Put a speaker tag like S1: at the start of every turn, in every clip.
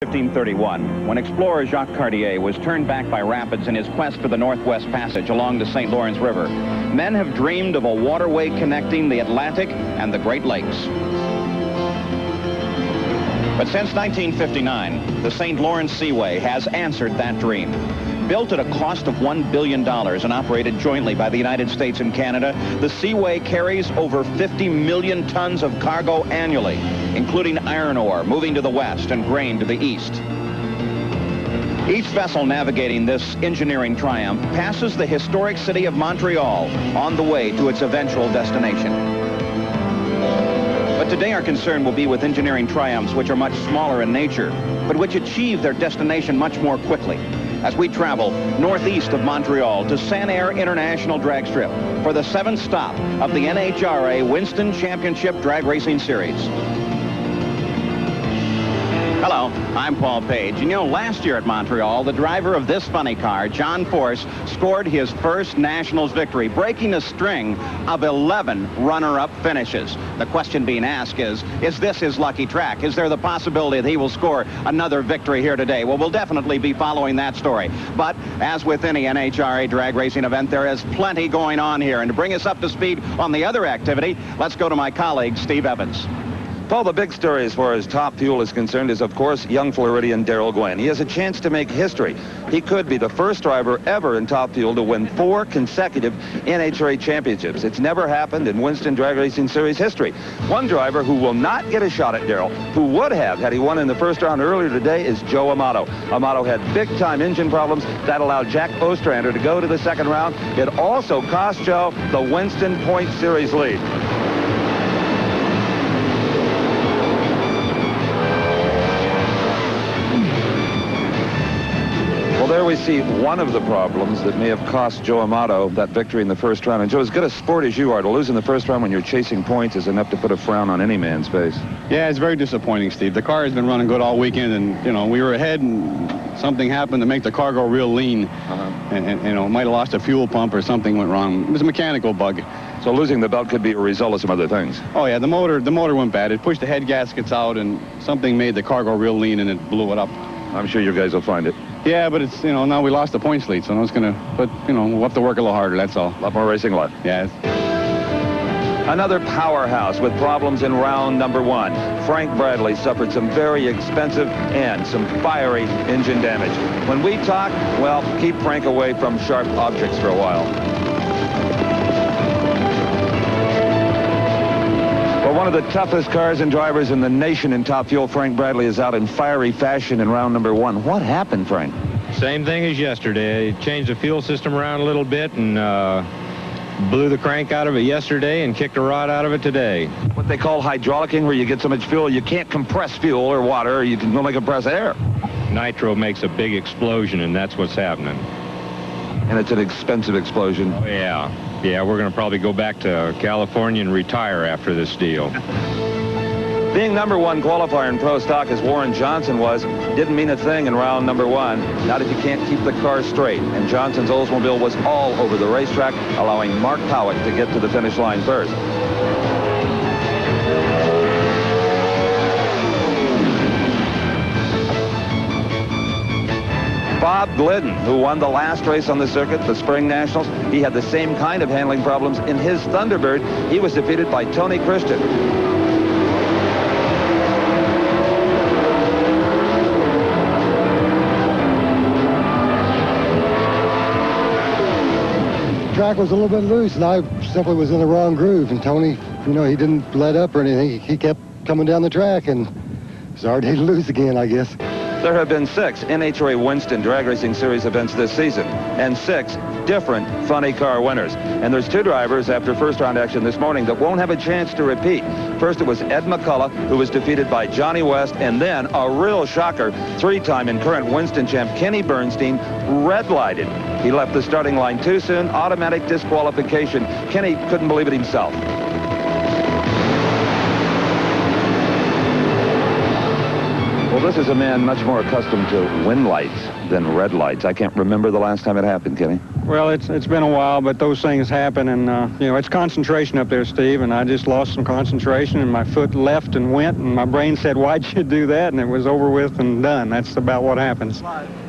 S1: 1531, when explorer Jacques Cartier was turned back by rapids in his quest for the Northwest Passage along the St. Lawrence River, men have dreamed of a waterway connecting the Atlantic and the Great Lakes. But since 1959, the St. Lawrence Seaway has answered that dream. Built at a cost of $1 billion and operated jointly by the United States and Canada, the Seaway carries over 50 million tons of cargo annually, including iron ore moving to the west and grain to the east. Each vessel navigating this engineering triumph passes the historic city of Montreal on the way to its eventual destination. But today our concern will be with engineering triumphs which are much smaller in nature, but which achieve their destination much more quickly, as we travel northeast of Montreal to Seaway International Drag Strip for the 7th stop of the NHRA Winston Championship Drag Racing Series. Hello, I'm Paul Page. You know, last year at Montreal, the driver of this funny car, John Force, scored his first Nationals victory, breaking a string of 11 runner-up finishes. The question being asked is this his lucky track? Is there the possibility that he will score another victory here today? Well, we'll definitely be following that story. But as with any NHRA drag racing event, there is plenty going on here. And to bring us up to speed on the other activity, let's go to my colleague, Steve Evans.
S2: Paul, the big story as far as Top Fuel is concerned is, of course, young Floridian Darrell Gwynn. He has a chance to make history. He could be the first driver ever in Top Fuel to win 4 consecutive NHRA championships. It's never happened in Winston Drag Racing Series history. One driver who will not get a shot at Darrell, who would have had he won in the first round earlier today, is Joe Amato. Amato had big-time engine problems. That allowed Jack Ostrander to go to the second round. It also cost Joe the Winston Point Series lead. Well, there we see one of the problems that may have cost Joe Amato that victory in the first round. And Joe, as good a sport as you are, to lose in the first round when you're chasing points is enough to put a frown on any man's face.
S3: Yeah, it's very disappointing, Steve. The car has been running good all weekend, and, you know, we were ahead, and something happened to make the car go real lean. And you know, might have lost a fuel pump or something went wrong. It was a mechanical bug.
S2: So losing the belt could be a result of some other things.
S3: Oh, yeah, the motor went bad. It pushed the head gaskets out, and something made the car go real lean, and it blew it up.
S2: I'm sure you guys will find it.
S3: Yeah, but it's, you know, now we lost the points lead, so it's going to, but, you know, we'll have to work a little harder, that's all.
S2: A lot more racing left.
S3: Yeah.
S2: Another powerhouse with problems in round number 1. Frank Bradley suffered some very expensive and some fiery engine damage. When we talk, well, keep Frank away from sharp objects for a while. One of the toughest cars and drivers in the nation in Top Fuel, Frank Bradley, is out in fiery fashion in round number 1. What happened, Frank?
S4: Same thing as yesterday. Changed the fuel system around a little bit and blew the crank out of it yesterday and kicked a rod out of it today.
S2: What they call hydraulicking, where you get so much fuel, you can't compress fuel or water, you can only compress air.
S4: Nitro makes a big explosion, and that's what's happening.
S2: And it's an expensive explosion.
S4: Oh, yeah. Yeah, we're going to probably go back to California and retire after this deal.
S2: Being number 1 qualifier in pro stock as Warren Johnson was, didn't mean a thing in round number 1. Not if you can't keep the car straight. And Johnson's Oldsmobile was all over the racetrack, allowing Mark Howitt to get to the finish line first. Bob Glidden, who won the last race on the circuit, the Spring Nationals, he had the same kind of handling problems in his Thunderbird. He was defeated by Tony Christian.
S5: The track was a little bit loose, and I simply was in the wrong groove. And Tony, you know, he didn't let up or anything. He kept coming down the track, and sorry to lose again, I guess.
S2: There have been 6 NHRA Winston Drag Racing Series events this season, and 6 different funny car winners. And there's 2 drivers after first round action this morning that won't have a chance to repeat. First, it was Ed McCullough, who was defeated by Johnny West, and then a real shocker, 3-time and current Winston champ Kenny Bernstein red-lighted. He left the starting line too soon, automatic disqualification. Kenny couldn't believe it himself. Well, this is a man much more accustomed to wind lights than red lights. I can't remember the last time it happened, Kenny.
S6: Well, it's been a while, but those things happen, and you know, it's concentration up there, Steve, and I just lost some concentration, and my foot left and went, and my brain said, why'd you do that? And it was over with and done. That's about what happens.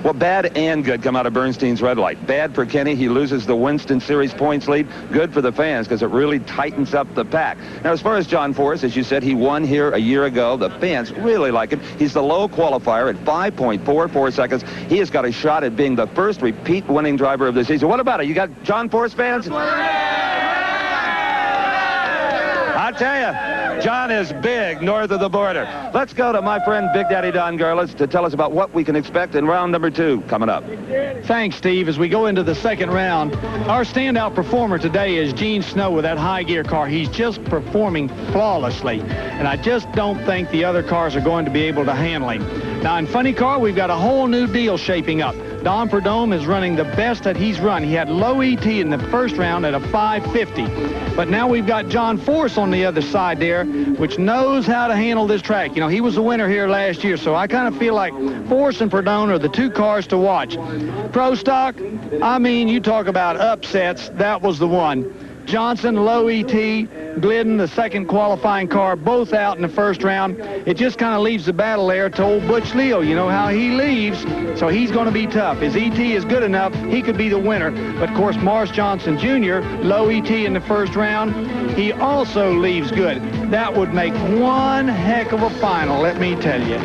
S2: Well, bad and good come out of Bernstein's red light. Bad for Kenny. He loses the Winston Series points lead. Good for the fans because it really tightens up the pack. Now, as far as John Force, as you said, he won here a year ago. The fans really like him. He's the low qualifier at 5.44 seconds. He has got a shot at being the first repeat winning driver of the season. What about it? You got John Force fans? I'll tell you, John is big north of the border. Let's go to my friend Big Daddy Don Garlitz to tell us about what we can expect in round number 2 coming up.
S7: Thanks, Steve. As we go into the second round, our standout performer today is Gene Snow with that high gear car. He's just performing flawlessly, and I just don't think the other cars are going to be able to handle him. Now, in funny car, we've got a whole new deal shaping up. Don Perdome is running the best that he's run. He had low ET in the first round at a 550. But now we've got John Force on the other side there, which knows how to handle this track. You know, he was the winner here last year, so I kind of feel like Force and Perdome are the two cars to watch. Pro stock, I mean, you talk about upsets, that was the one. Johnson, low ET, Glidden, the second qualifying car, both out in the first round. It just kind of leaves the battle there to old Butch Leo. You know how he leaves, so he's going to be tough. His ET is good enough, he could be the winner. But, of course, Morris Johnson Jr., low ET in the first round, he also leaves good. That would make one heck of a final, let me tell you.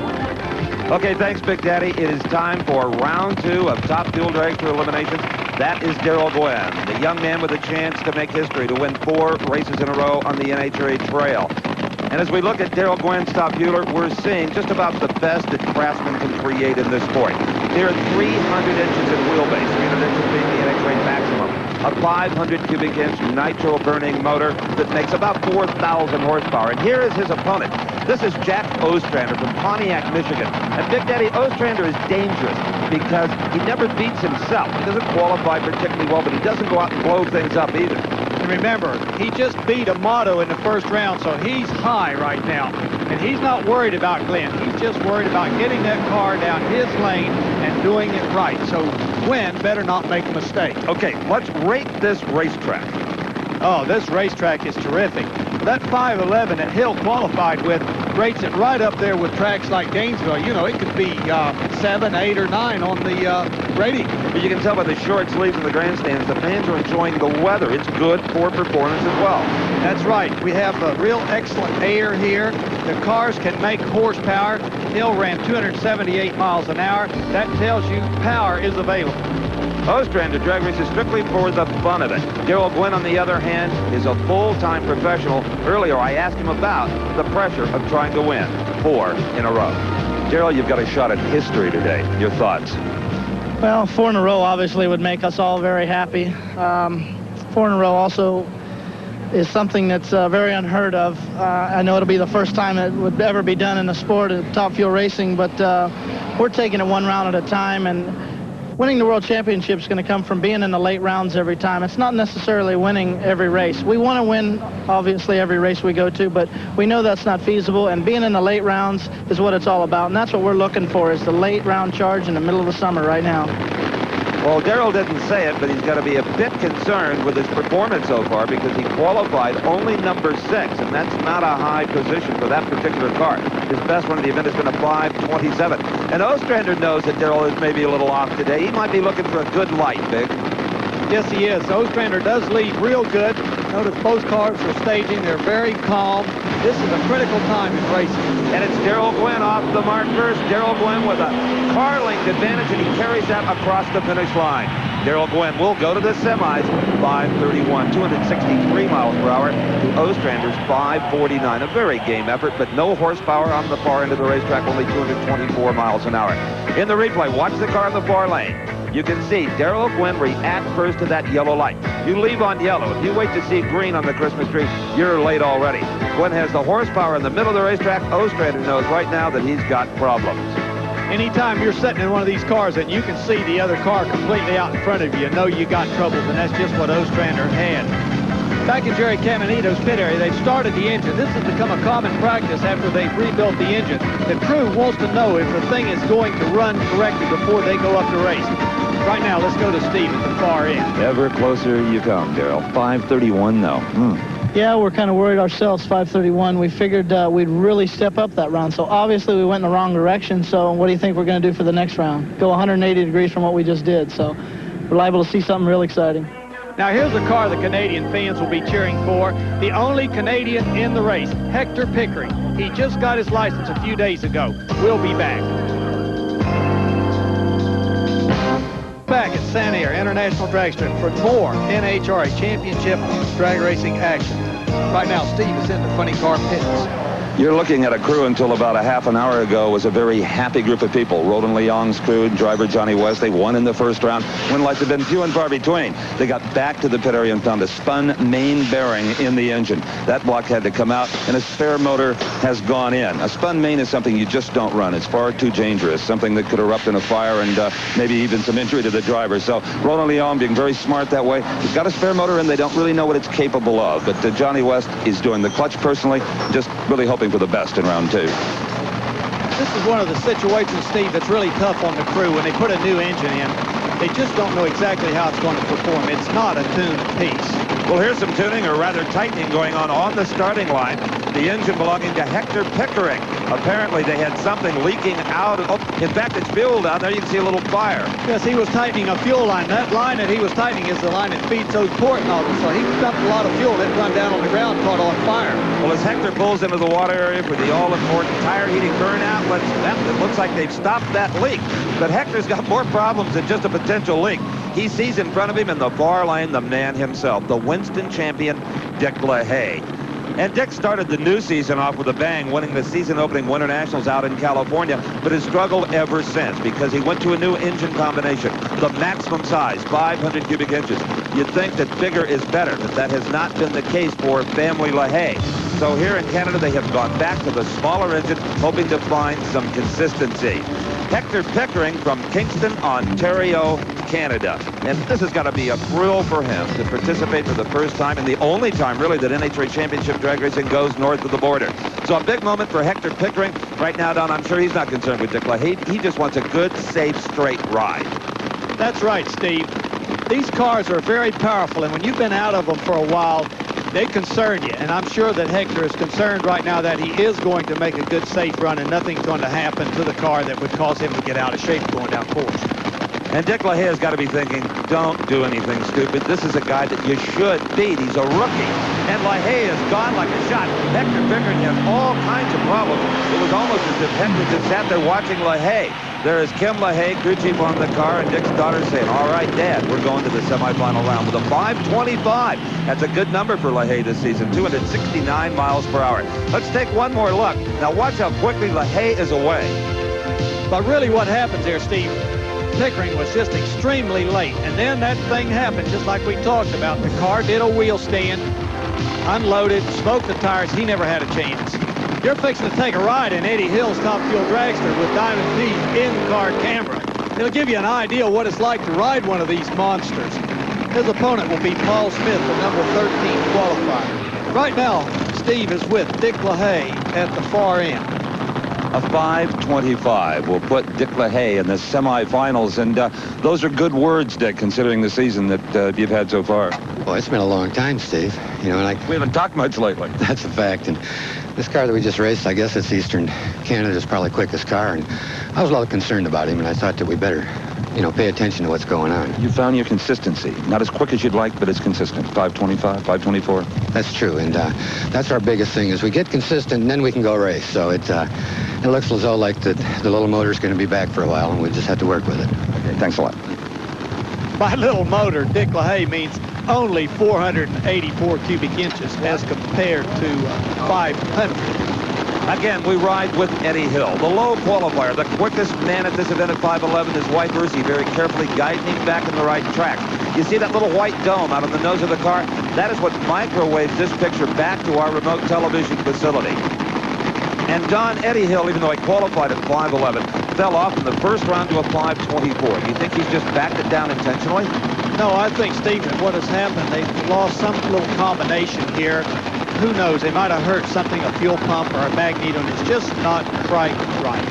S2: Okay, thanks, Big Daddy. It is time for round 2 of Top Fuel Drag Through Elimination. That is Darrell Gwynn, the young man with a chance to make history, to win 4 races in a row on the NHRA trail. And as we look at Darrell Gwynn's Top Fueler, we're seeing just about the best that Craftsman can create in this sport. Here at 300 inches in wheelbase, 300 inches being the NHRA maximum. A 500 cubic inch nitro-burning motor that makes about 4,000 horsepower. And here is his opponent. This is Jack Ostrander from Pontiac, Michigan. And Big Daddy, Ostrander is dangerous because he never beats himself. He doesn't qualify particularly well, but he doesn't go out and blow things up either.
S7: And remember, he just beat Amato in the first round, so he's high right now. And he's not worried about Glenn. He's just worried about getting that car down his lane and doing it right. So Gwen better not make a mistake.
S2: Okay, let's rate this racetrack.
S7: Oh, this racetrack is terrific. That 511 that Hill qualified with rates it right up there with tracks like Gainesville. You know, it could be 7, 8, or 9 on the rating.
S2: But you can tell by the short sleeves and the grandstands, the fans are enjoying the weather. It's good for performance as well.
S7: That's right. We have a real excellent air here. The cars can make horsepower. Hill ran 278 miles an hour. That tells you power is available.
S2: Ostrander drag races strictly for the fun of it. Darrell Gwynn, on the other hand, is a full-time professional. Earlier, I asked him about the pressure of trying to win 4 in a row. Darrell, you've got a shot at history today. Your thoughts?
S8: Well, 4 in a row obviously would make us all very happy. 4 in a row also is something that's very unheard of. I know it'll be the first time it would ever be done in the sport of Top Fuel racing, but we're taking it one round at a time, and winning the World Championship is going to come from being in the late rounds every time. It's not necessarily winning every race. We want to win, obviously, every race we go to, but we know that's not feasible, and being in the late rounds is what it's all about, and that's what we're looking for, is the late round charge in the middle of the summer right now.
S2: Well, Darrell didn't say it, but he's got to be a bit concerned with his performance so far because he qualified only number 6, and that's not a high position for that particular car. His best one of the event has been a 5:27. And Ostrander knows that Darrell is maybe a little off today. He might be looking for a good light, Big.
S7: Yes, he is. Ostrander does lead real good. Notice both cars are staging. They're very calm. This is a critical time in racing.
S2: And it's Darrell Gwynn off the mark first. Darrell Gwynn with a car length advantage, and he carries that across the finish line. Darrell Gwynn will go to the semis, 5:31, 263 miles per hour to Ostrander's 5:49. A very game effort, but no horsepower on the far end of the racetrack, only 224 miles an hour. In the replay, watch the car in the far lane. You can see Darrell Gwynn react first to that yellow light. You leave on yellow. If you wait to see green on the Christmas tree, you're late already. Gwynn has the horsepower in the middle of the racetrack. Ostrander knows right now that he's got problems.
S7: Anytime you're sitting in one of these cars and you can see the other car completely out in front of you, you know you got troubles, and that's just what Ostrander had. Back in Jerry Caminito's pit area, they've started the engine. This has become a common practice after they've rebuilt the engine. The crew wants to know if the thing is going to run correctly before they go up to race. Right now, let's go to Steve at the far end.
S2: Ever closer you come, Darrell. 5:31 now.
S8: Yeah, we're kind of worried ourselves, 5:31. We figured we'd really step up that round. So obviously we went in the wrong direction. So what do you think we're going to do for the next round? Go 180 degrees from what we just did. So we're liable to see something real exciting.
S7: Now here's the car the Canadian fans will be cheering for. The only Canadian in the race, Hector Pickering. He just got his license a few days ago. We'll be back. Back at San Air International Drag Strip for more NHRA Championship drag racing action. Right now, Steve is in the funny car pits.
S2: You're looking at a crew until about a half an hour ago was a very happy group of people. Roland Leong's crew, driver Johnny West, they won in the first round. Win lights have been few and far between. They got back to the pit area and found a spun main bearing in the engine. That block had to come out, and a spare motor has gone in. A spun main is something you just don't run. It's far too dangerous, something that could erupt in a fire and maybe even some injury to the driver. So Roland Leong being very smart that way. He's got a spare motor, and they don't really know what it's capable of. But Johnny West is doing the clutch personally, just really hoping for the best in round 2.
S7: This is one of the situations, Steve, that's really tough on the crew when they put a new engine in. They just don't know exactly how it's going to perform. It's not a tuned piece.
S9: Well, here's some tuning, or rather tightening, going on the starting line. The engine belonging to Hector Pickering. Apparently, they had something leaking out. In fact, it's fuel down there. You can see a little fire.
S7: Yes, he was tightening a fuel line. That line that he was tightening is the line that feeds those port nozzles. So he dumped a lot of fuel. It run down on the ground, caught on fire.
S9: Well, as Hector pulls into the water area for the all-important tire heating burn outlet, it looks like they've stopped that leak. But Hector's got more problems than just a potential leak. He sees in front of him in the far lane the man himself, the Winston champion, Dick LaHaye. And Dick started the new season off with a bang, winning the season-opening Winter Nationals out in California, but has struggled ever since because he went to a new engine combination, the maximum size, 500 cubic inches. You'd think that bigger is better, but that has not been the case for family LaHaye. So here in Canada, they have gone back to the smaller engine, hoping to find some consistency. Hector Pickering from Kingston, Ontario, Canada. And this has got to be a thrill for him to participate for the first time and the only time, really, that NHRA Championship drag racing goes north of the border. So a big moment for Hector Pickering. Right now, Don, I'm sure he's not concerned with Dick LaHaye. He just wants a good, safe, straight ride.
S7: That's right, Steve. These cars are very powerful, and when you've been out of them for a while, they concern you. And I'm sure that Hector is concerned right now that he is going to make a good, safe run, and nothing's going to happen to the car that would cause him to get out of shape going down course.
S9: And Dick LaHaye has got to be thinking, don't do anything stupid. This is a guy that you should beat. He's a rookie. And LaHaye is gone like a shot. Hector Pickering has all kinds of problems. It was almost as if Hector just sat there watching LaHaye. There is Kim LaHaye, crew chief on the car, and Dick's daughter saying, all right, Dad, we're going to the semifinal round with a 5:25. That's a good number for LaHaye this season, 269 miles per hour. Let's take one more look. Now watch how quickly LaHaye is away.
S7: But really what happens here, Steve, Pickering was just extremely late, and then that thing happened just like we talked about. The car did a wheel stand, unloaded, smoked the tires. He never had a chance. You're fixing to take a ride in Eddie Hill's Top Fuel Dragster with Diamond P's in-car camera. It'll give you an idea what it's like to ride one of these monsters. His opponent will be Paul Smith, the number 13 qualifier. Right now, Steve is with Dick LaHaye at the far end.
S2: A 5:25 will put Dick LaHaye in the semifinals, and those are good words, Dick, considering the season that you've had so far.
S10: Well, it's been a long time, Steve. You know, and
S2: we haven't talked much lately.
S10: That's a fact. And this car that we just raced, I guess it's Eastern Canada's probably quickest car, and I was a little concerned about him, and I thought that we better, you know, pay attention to what's going on.
S2: You found your consistency. Not as quick as you'd like, but it's consistent. 5:25, 5:24.
S10: That's true, and that's our biggest thing is we get consistent, and then we can go race. So it looks as though like the little motor's going to be back for a while, and we just have to work with it.
S2: Okay, thanks a lot.
S7: By little motor, Dick LaHaye means only 484 cubic inches as compared to 500.
S9: Again, we ride with Eddie Hill, the low qualifier, the quickest man at this event at 5'11", his wife Ursi, very carefully guiding him back in the right track. You see that little white dome out on the nose of the car? That is what microwaves this picture back to our remote television facility. And Don, Eddie Hill, even though he qualified at 5'11", fell off in the first round to a 5:24. Do you think he's just backed it down intentionally?
S7: No, I think, Steve, that what has happened, they've lost some little combination here. Who knows? They might have hurt something, a fuel pump or a magneto, and it's just not quite right.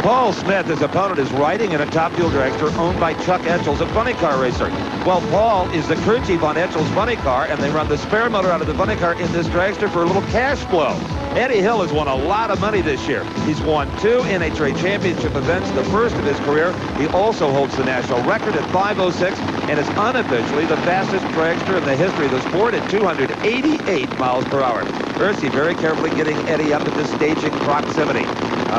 S9: Paul Smith, his opponent, is riding in a Top Fuel dragster owned by Chuck Etchells, a funny car racer. Well, Paul is the crew chief on Etchells' funny car, and they run the spare motor out of the funny car in this dragster for a little cash flow. Eddie Hill has won a lot of money this year. He's won 2 NHRA championship events, the first of his career. He also holds the national record at 5:06 and is unofficially the fastest dragster in the history of the sport at 288 miles per hour. Ursi very carefully getting Eddie up at the staging proximity.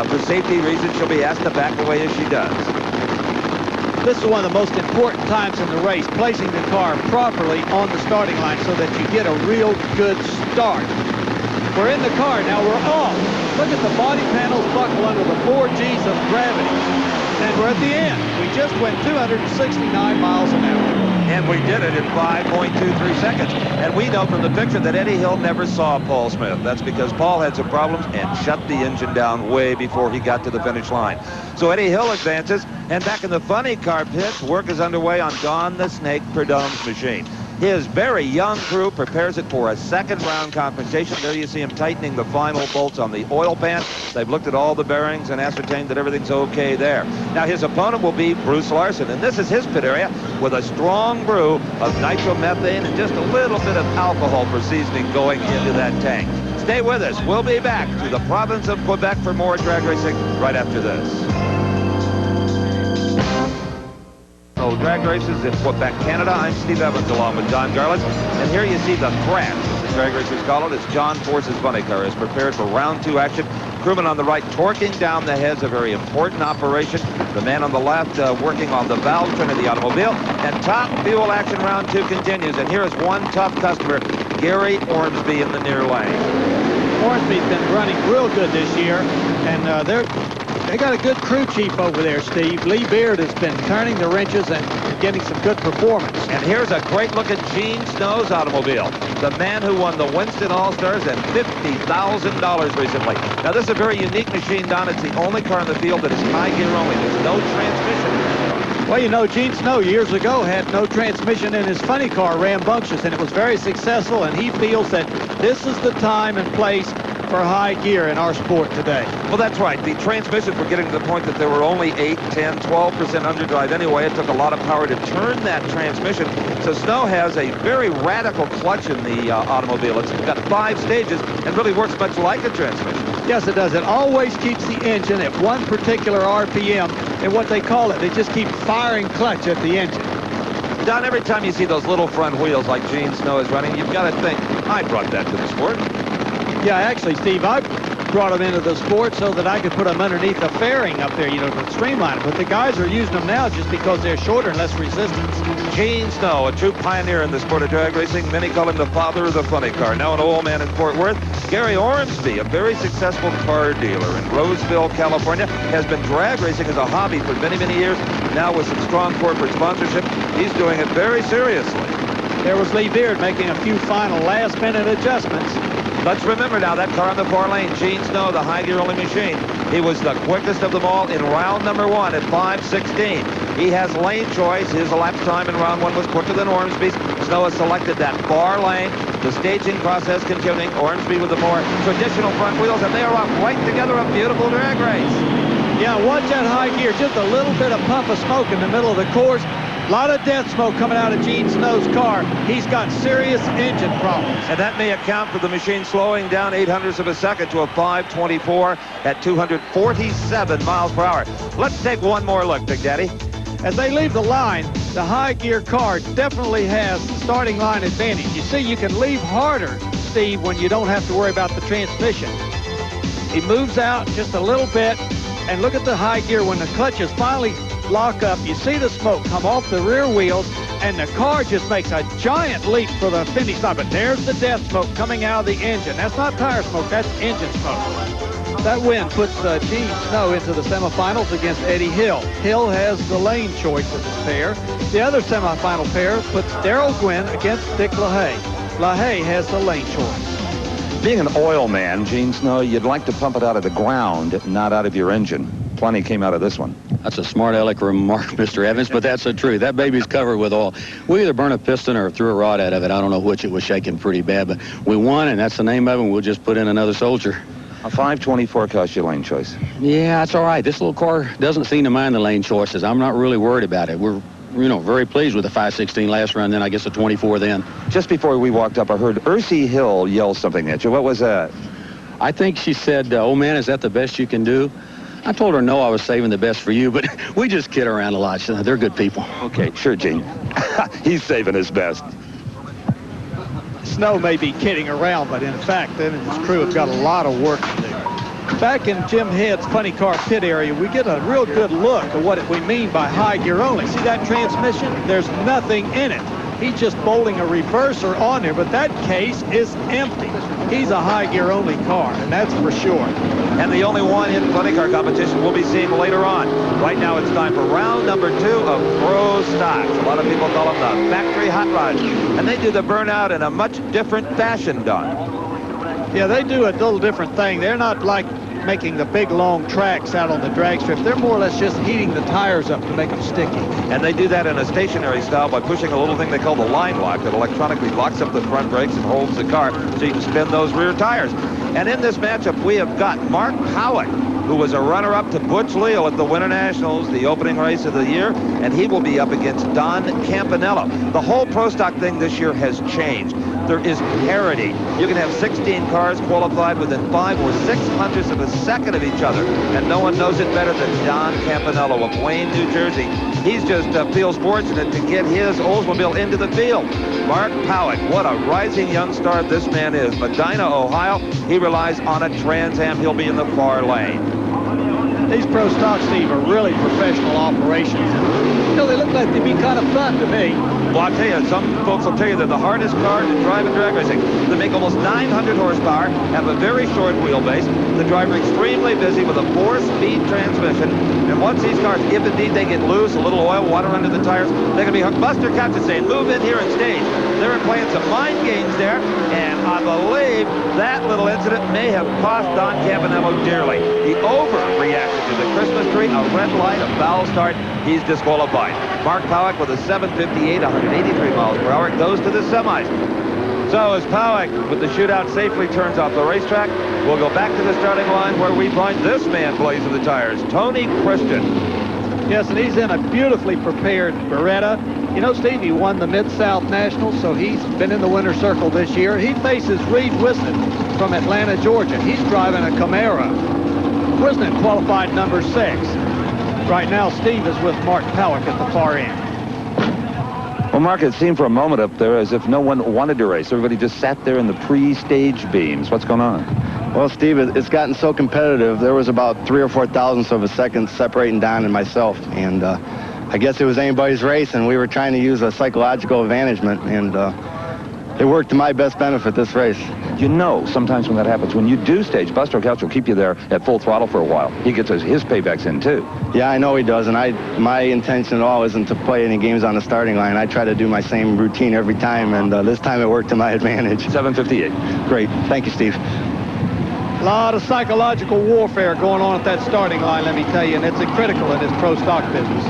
S9: For safety reasons, she'll be asked to back away as she does.
S7: This is one of the most important times in the race, placing the car properly on the starting line so that you get a real good start. We're in the car, now we're off. Look at the body panels buckle under the 4 G's of gravity. And we're at the end. We just went 269 miles an hour.
S9: And we did it in 5.23 seconds. And we know from the picture that Eddie Hill never saw Paul Smith. That's because Paul had some problems and shut the engine down way before he got to the finish line. So Eddie Hill advances, and back in the funny car pits, work is underway on Don the Snake Prudhomme's machine. His very young crew prepares it for a second round confrontation. There you see him tightening the final bolts on the oil pan. They've looked at all the bearings and ascertained that everything's okay there. Now his opponent will be Bruce Larson, and this is his pit area with a strong brew of nitromethane and just a little bit of alcohol for seasoning going into that tank. Stay with us. We'll be back to the province of Quebec for more drag racing right after this. Drag races in Quebec, Canada. I'm Steve Evans along with Don Garlitz. And here you see the thrash, as the drag racers call it, as John Force's funny car is prepared for round 2 action. Crewman on the right torquing down the heads, a very important operation. The man on the left working on the valve trim of the automobile. And Top Fuel action round 2 continues. And here is one tough customer, Gary Ormsby in the near lane.
S7: Ormsby's been running real good this year, and they got a good crew chief over there, Steve. Lee Beard has been turning the wrenches and getting some good performance.
S9: And here's a great look at Gene Snow's automobile. The man who won the Winston All-Stars and $50,000 recently. Now, this is a very unique machine, Don. It's the only car in the field that is high gear only. There's no transmission.
S7: Well, you know, Gene Snow years ago had no transmission in his funny car, Rambunctious, and it was very successful, and he feels that this is the time and place for high gear in our sport today.
S9: Well, that's right. The transmissions were getting to the point that there were only 8, 10, 12% underdrive anyway. It took a lot of power to turn that transmission. So Snow has a very radical clutch in the automobile. It's got 5 stages and really works much like a transmission.
S7: Yes, it does. It always keeps the engine at one particular RPM, and what they call it, they just keep firing clutch at the engine.
S9: Don, every time you see those little front wheels like Gene Snow is running, you've got to think, I brought that to the sport.
S7: Yeah, actually, Steve, I brought them into the sport so that I could put them underneath the fairing up there, you know, to streamline it. But the guys are using them now just because they're shorter and less resistance.
S9: Gene Snow, a true pioneer in the sport of drag racing. Many call him the father of the funny car. Now an old man in Fort Worth. Gary Ormsby, a very successful car dealer in Roseville, California, has been drag racing as a hobby for many, many years. Now with some strong corporate sponsorship, he's doing it very seriously.
S7: There was Lee Beard making a few final last-minute adjustments.
S9: Let's remember now that car on the far lane, Gene Snow, the high gear only machine. He was the quickest of them all in round number 1 at 5:16. He has lane choice. His lap time in round 1 was quicker than Ormsby's. Snow has selected that far lane. The staging process continuing. Ormsby with the more traditional front wheels, and they are off right together, a beautiful drag race.
S7: Yeah, watch that high gear. Just a little bit of puff of smoke in the middle of the course. A lot of death smoke coming out of Gene Snow's car. He's got serious engine problems.
S9: And that may account for the machine slowing down 0.08 of a second to a 5:24 at 247 miles per hour. Let's take one more look, Big Daddy.
S7: As they leave the line, the high gear car definitely has starting line advantage. You see, you can leave harder, Steve, when you don't have to worry about the transmission. He moves out just a little bit, and look at the high gear when the clutches finally lock up. You see the smoke come off the rear wheels, and the car just makes a giant leap for the finish line. But there's the death smoke coming out of the engine. That's not tire smoke, that's engine smoke. That win puts Gene Snow into the semifinals against Eddie Hill. Hill has the lane choice of this pair. The other semifinal pair puts Darrell Gwynn against Dick LaHaye. LaHaye has the lane choice.
S2: Being an oil man, Gene Snow, you'd like to pump it out of the ground, not out of your engine. Plenty came out of this one.
S11: That's a smart aleck remark, Mr. Evans, but that's the truth. That baby's covered with oil. We either burn a piston or threw a rod out of it. I don't know which. It was shaking pretty bad, but we won, and that's the name of it, and we'll just put in another soldier.
S2: A 524 cost you lane choice.
S11: Yeah, that's all right. This little car doesn't seem to mind the lane choices. I'm not really worried about it. We're, very pleased with the 516 last run, then I guess a 24 then.
S2: Just before we walked up, I heard Ursie Hill yell something at you. What was that?
S11: I think she said, oh, man, is that the best you can do? I told her, no, I was saving the best for you, but we just kid around a lot. They're good people.
S2: Okay, sure, Gene. He's saving his best.
S7: Snow may be kidding around, but in fact, then his crew have got a lot of work to do. Back in Jim Head's funny car pit area, we get a real good look at what we mean by high gear only. See that transmission? There's nothing in it. He's just bolting a reverser on there, but that case is empty. He's a high gear only car, and that's for sure.
S9: And the only one in funny car competition we'll be seeing later on. Right now it's time for round number 2 of Pro Stocks. A lot of people call them the factory hot rods. And they do the burnout in a much different fashion, Don.
S7: Yeah, they do a little different thing. They're not like making the big long tracks out on the drag strip. They're more or less just heating the tires up to make them sticky.
S9: And they do that in a stationary style by pushing a little thing they call the line lock that electronically locks up the front brakes and holds the car so you can spin those rear tires. And in this matchup, we have got Mark Howick, who was a runner-up to Butch Leal at the Winter Nationals, the opening race of the year, and he will be up against Don Campanella. The whole Pro Stock thing this year has changed. There is parity. You can have 16 cars qualified within 5 or 600ths of a second of each other, and no one knows it better than Don Campanella of Wayne, New Jersey. He's just feels fortunate to get his Oldsmobile into the field. Mark Howick, what a rising young star this man is. Medina, Ohio, he relies on a Trans Am. He'll be in the far lane.
S7: These Pro Stock, Steve, are really professional operations. They look like they'd be kind of fun to me.
S9: Well, I'll tell you, some folks will tell you they're the hardest car to drive in drag racing. They make almost 900 horsepower, have a very short wheelbase. The driver extremely busy with a 4-speed transmission. And once these cars, if indeed they get loose, a little oil, water under the tires, they can be hooked. Buster Capps is saying, move in here and stage. They're playing some mind games there, and I believe that little incident may have cost Don Campanella dearly. He overreacted to the Christmas tree, a red light, a foul start. He's disqualified. Mark Howick with a 758, 183 miles per hour, goes to the semis. So as Howick with the shootout safely turns off the racetrack, we'll go back to the starting line where we find this man blazing the tires, Tony Christian.
S7: Yes, and he's in a beautifully prepared Beretta. You know, Steve, he won the Mid-South Nationals, so he's been in the winner's circle this year. He faces Reed Wisnett from Atlanta, Georgia. He's driving a Camaro. Wisnett qualified number 6. Right now, Steve is with Mark Howick at the far end.
S2: Well, Mark, it seemed for a moment up there as if no one wanted to race. Everybody just sat there in the pre-stage beams. What's going on?
S12: Well, Steve, it's gotten so competitive. There was about 3 or 4 thousandths of a second separating Don and myself. And I guess it was anybody's race, and we were trying to use a psychological advantagement. And it worked to my best benefit this race.
S2: You know, sometimes when that happens, when you do stage, Buster Couch will keep you there at full throttle for a while. He gets his paybacks in, too.
S12: Yeah, I know he does, and my intention at all isn't to play any games on the starting line. I try to do my same routine every time, and this time it worked to my advantage.
S2: 758.
S12: Great. Thank you, Steve.
S7: A lot of psychological warfare going on at that starting line, let me tell you, and it's critical in this Pro Stock business.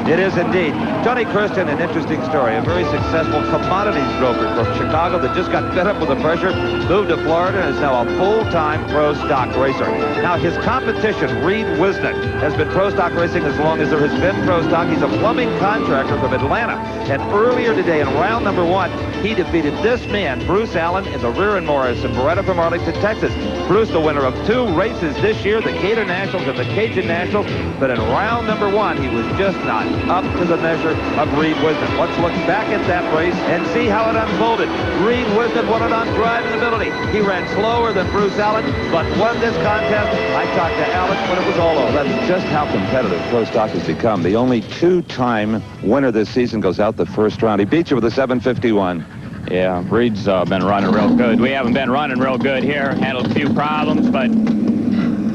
S9: It is indeed. Tony Christian, an interesting story. A very successful commodities broker from Chicago that just got fed up with the pressure, moved to Florida, and is now a full-time Pro Stock racer. Now, his competition, Reed Wisnett, has been Pro Stock racing as long as there has been Pro Stock. He's a plumbing contractor from Atlanta. And earlier today, in round number 1, he defeated this man, Bruce Allen, in the Rear and Morris and Beretta from Arlington, Texas. Bruce, the winner of 2 races this year, the Gator Nationals and the Cajun Nationals. But in round number 1, he was just not up to the measure of Reed Wisnett. Let's look back at that race and see how it unfolded. Reed Wisnett won it on driving ability. He ran slower than Bruce Allen, but won this contest. I talked to Alex when it was all over.
S2: That's just how competitive Pro Stock has become. The only 2-time winner this season goes out the first round. He beat you with a 751.
S13: Yeah, Reed's been running real good. We haven't been running real good here. Had a few problems, but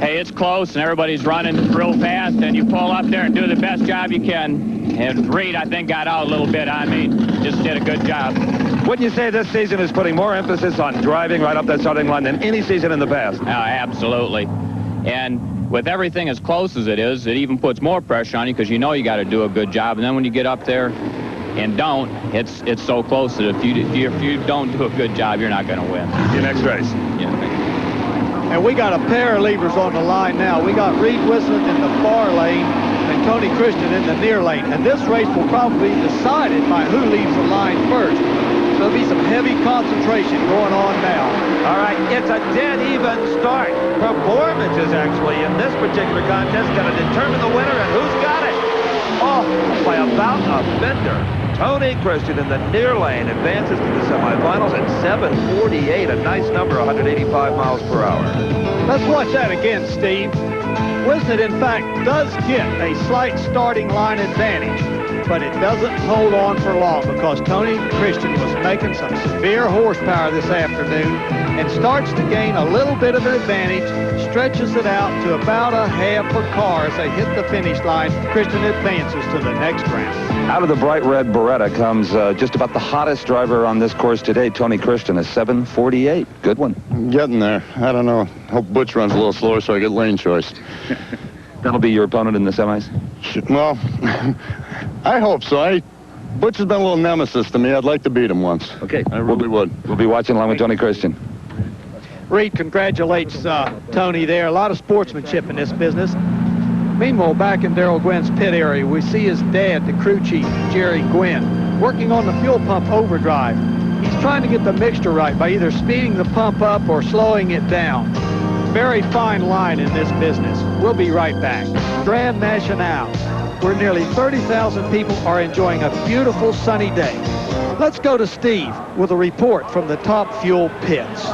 S13: hey, it's close, and everybody's running real fast, and you pull up there and do the best job you can. And Reed, I think, got out a little bit on me. Just did a good job.
S9: Wouldn't you say this season is putting more emphasis on driving right up that starting line than any season in the past?
S13: Absolutely. And with everything as close as it is, it even puts more pressure on you because you know you got to do a good job. And then when you get up there and don't, it's so close that if you don't do a good job, you're not going to win.
S9: Your next race.
S13: Yeah.
S7: And we got a pair of leavers on the line now. We got Reed Whistling in the far lane and Tony Christian in the near lane. And this race will probably be decided by who leaves the line first. So there'll be some heavy concentration going on now.
S9: All right, it's a dead even start. Performances, actually, in this particular contest going to determine the winner and who's got it. Oh, by about a bender. Tony Christian in the near lane advances to the semifinals at 7:48, a nice number, 185 miles per hour.
S7: Let's watch that again, Steve. Whistling, in fact, does get a slight starting line advantage, but it doesn't hold on for long because Tony Christian was making some severe horsepower this afternoon and starts to gain a little bit of an advantage, stretches it out to about a half a car as they hit the finish line. Christian advances to the next round.
S2: Out of the bright red Beretta comes just about the hottest driver on this course today, Tony Christian, a 7:48. Good one.
S3: Getting there. I don't know. Hope Butch runs a little slower so I get lane choice.
S2: That'll be your opponent in the semis?
S3: Well, I hope so. Butch has been a little nemesis to me. I'd like to beat him once.
S2: Okay.
S3: I really would.
S2: We'll be watching along with Tony Christian.
S7: Reed congratulates Tony there. A lot of sportsmanship in this business. Meanwhile, back in Darrell Gwynn's pit area, we see his dad, the crew chief, Jerry Gwynn, working on the fuel pump overdrive. He's trying to get the mixture right by either speeding the pump up or slowing it down. Very fine line in this business. We'll be right back. Grandnational, where nearly 30,000 people are enjoying a beautiful sunny day. Let's go to Steve with a report from the Top Fuel pits.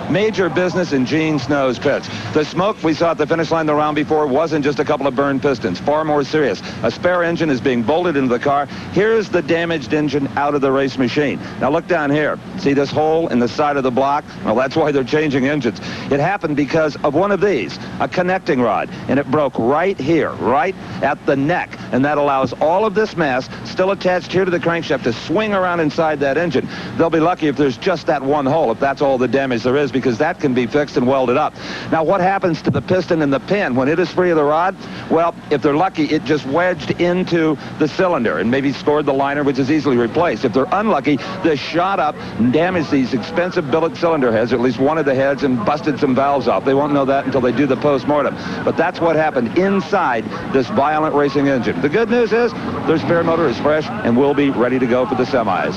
S2: Major business in Gene Snow's pits. The smoke we saw at the finish line the round before wasn't just a couple of burned pistons. Far more serious. A spare engine is being bolted into the car. Here's the damaged engine out of the race machine. Now look down here. See this hole in the side of the block? Well, that's why they're changing engines. It happened because of one of these, a connecting rod, and it broke right here, right at the neck. And that allows all of this mass still attached here to the crankshaft to swing around inside that engine. They'll be lucky if there's just that one hole, if that's all the damage there is, because that can be fixed and welded up. Now, what happens to the piston and the pin when it is free of the rod? Well, if they're lucky, it just wedged into the cylinder and maybe scored the liner, which is easily replaced. If they're unlucky, this shot up and damaged these expensive billet cylinder heads, or at least one of the heads, and busted some valves off. They won't know that until they do the post-mortem. But that's what happened inside this violent racing engine. The good news is their spare motor is fresh and will be ready to go for the semis.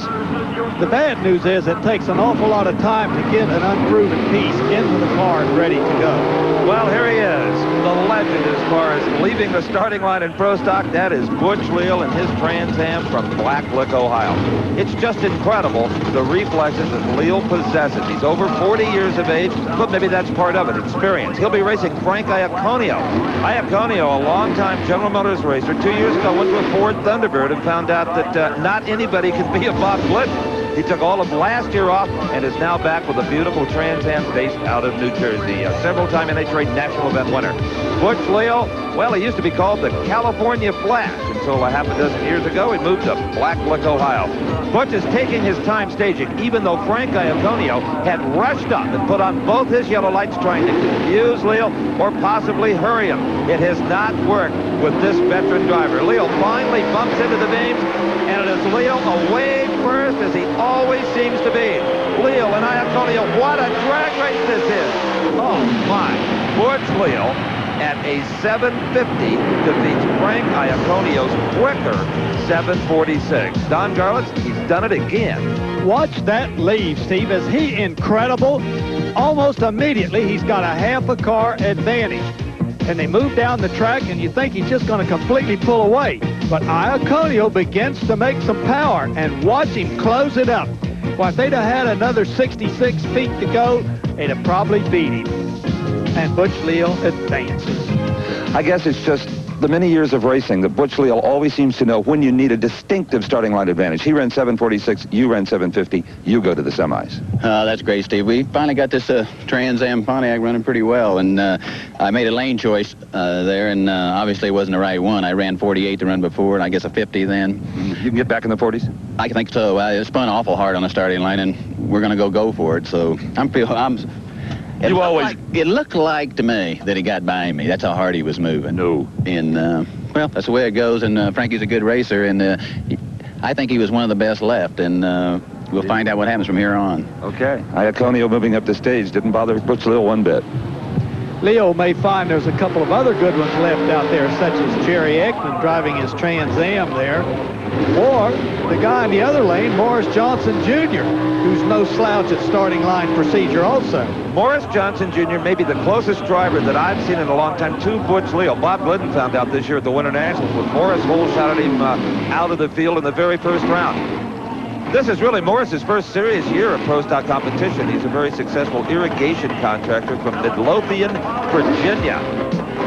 S7: The bad news is it takes an awful lot of time to get an unproven piece into the car and ready to go.
S9: Well, here he is, the legend as far as leaving the starting line in Pro Stock. That is Butch Leal and his Trans Am from Black Lick, Ohio. It's just incredible, the reflexes that Leal possesses. He's over 40 years of age, but maybe that's part of it, experience. He'll be racing Frank Iaconio. Iaconio, a longtime General Motors racer, 2 years ago went to a Ford Thunderbird and found out that not anybody can be a Bob Glidden. He took all of last year off and is now back with a beautiful Trans Am based out of New Jersey. A several-time NHRA national event winner. Butch Leal, well, he used to be called the California Flash until a half a dozen years ago he moved to Black Lick, Ohio. Butch is taking his time staging, even though Frank Iaconio had rushed up and put on both his yellow lights trying to confuse Leal or possibly hurry him. It has not worked with this veteran driver. Leal finally bumps into the beams, and it is Leal away first, as he always seems to be. Leal and Iaconio, what a drag race this is. Oh, my. Butch Leal at a 7:50 defeats Frank Iaconio's quicker 7:46. Don Garlitz, he's done it again.
S7: Watch that leave, Steve. Is he incredible? Almost immediately, he's got a half a car advantage. And they move down the track, and you think he's just going to completely pull away. But Iaconio begins to make some power, and watch him close it up. Well, if they'd have had another 66 feet to go, they'd have probably beat him. And Butch Leal advances.
S2: I guess it's just the many years of racing that Butch Leal always seems to know when you need a distinctive starting line advantage. He ran 7:46, you ran 7:50, you go to the semis.
S14: That's great, Steve. We finally got this Trans Am Pontiac running pretty well, and I made a lane choice there, and obviously it wasn't the right one. I ran 48 the run before, and I guess a 50 then.
S2: You can get back in the 40s?
S14: I think so. It spun awful hard on the starting line, and we're going to go for it. So It looked like to me that he got by me. That's how hard he was moving.
S9: No.
S14: And, well, that's the way it goes. And Frankie's a good racer. And I think he was one of the best left. And we'll find out what happens from here on.
S2: Okay. Iaconio moving up the stage didn't bother Butch Leo one bit.
S7: Leo may find there's a couple of other good ones left out there, such as Jerry Ekman driving his Trans Am there, or the guy in the other lane, Morris Johnson Jr., who's no slouch at starting line procedure also.
S9: Morris Johnson Jr. may be the closest driver that I've seen in a long time to Butch Leo. Bob Glidden found out this year at the Winter Nationals with Morris hole shot at him out of the field in the very first round. This is really Morris's first serious year of pro stock competition. He's a very successful irrigation contractor from Midlothian, Virginia.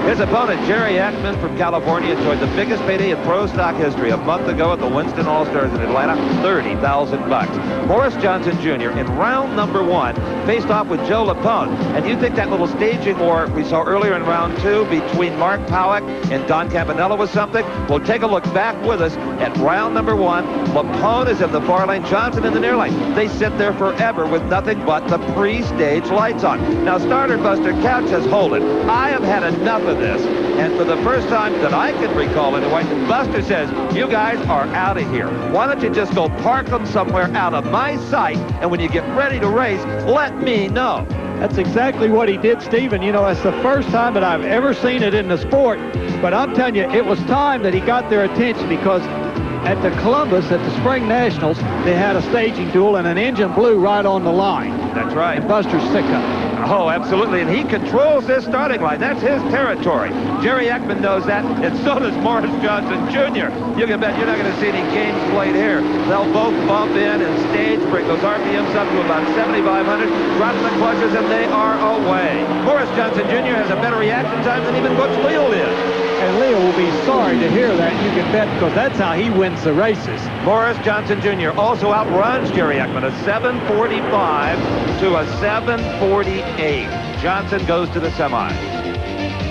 S9: His opponent, Jerry Ekman from California, enjoyed the biggest payday in pro stock history a month ago at the Winston All-Stars in Atlanta, $30,000. Morris Johnson Jr. in round number 1 faced off with Joe Lapone. And you think that little staging war we saw earlier in round 2 between Mark Powick and Don Campanella was something? Well, take a look back with us at round number 1. Lapone is in the far lane, Johnson in the near lane. They sit there forever with nothing but the pre-stage lights on. Now, starter Buster Couch says, hold it. I have had enough of this. And for the first time that I can recall anyway, Buster says, you guys are out of here. Why don't you just go park them somewhere out of my sight, and when you get ready to race, let me know.
S7: That's exactly what he did, Stephen. You know, it's the first time that I've ever seen it in the sport. But I'm telling you, it was time that he got their attention, because at the Columbus, at the Spring Nationals, they had a staging duel and an engine blew right on the line.
S9: That's right.
S7: And Buster's sick of it.
S9: Oh, absolutely, and he controls this starting line. That's his territory. Jerry Ekman knows that, and so does Morris Johnson Jr. You can bet you're not going to see any games played here. They'll both bump in and stage, bring those RPMs up to about 7,500, drop the clutches, and they are away. Morris Johnson Jr. has a better reaction time than even Butch Leo did.
S7: And Leo will be sorry to hear that, you can bet, because that's how he wins the races.
S9: Morris Johnson Jr. also outruns Jerry Ekman, a 7:45 to a 7:48. Johnson goes to the semis.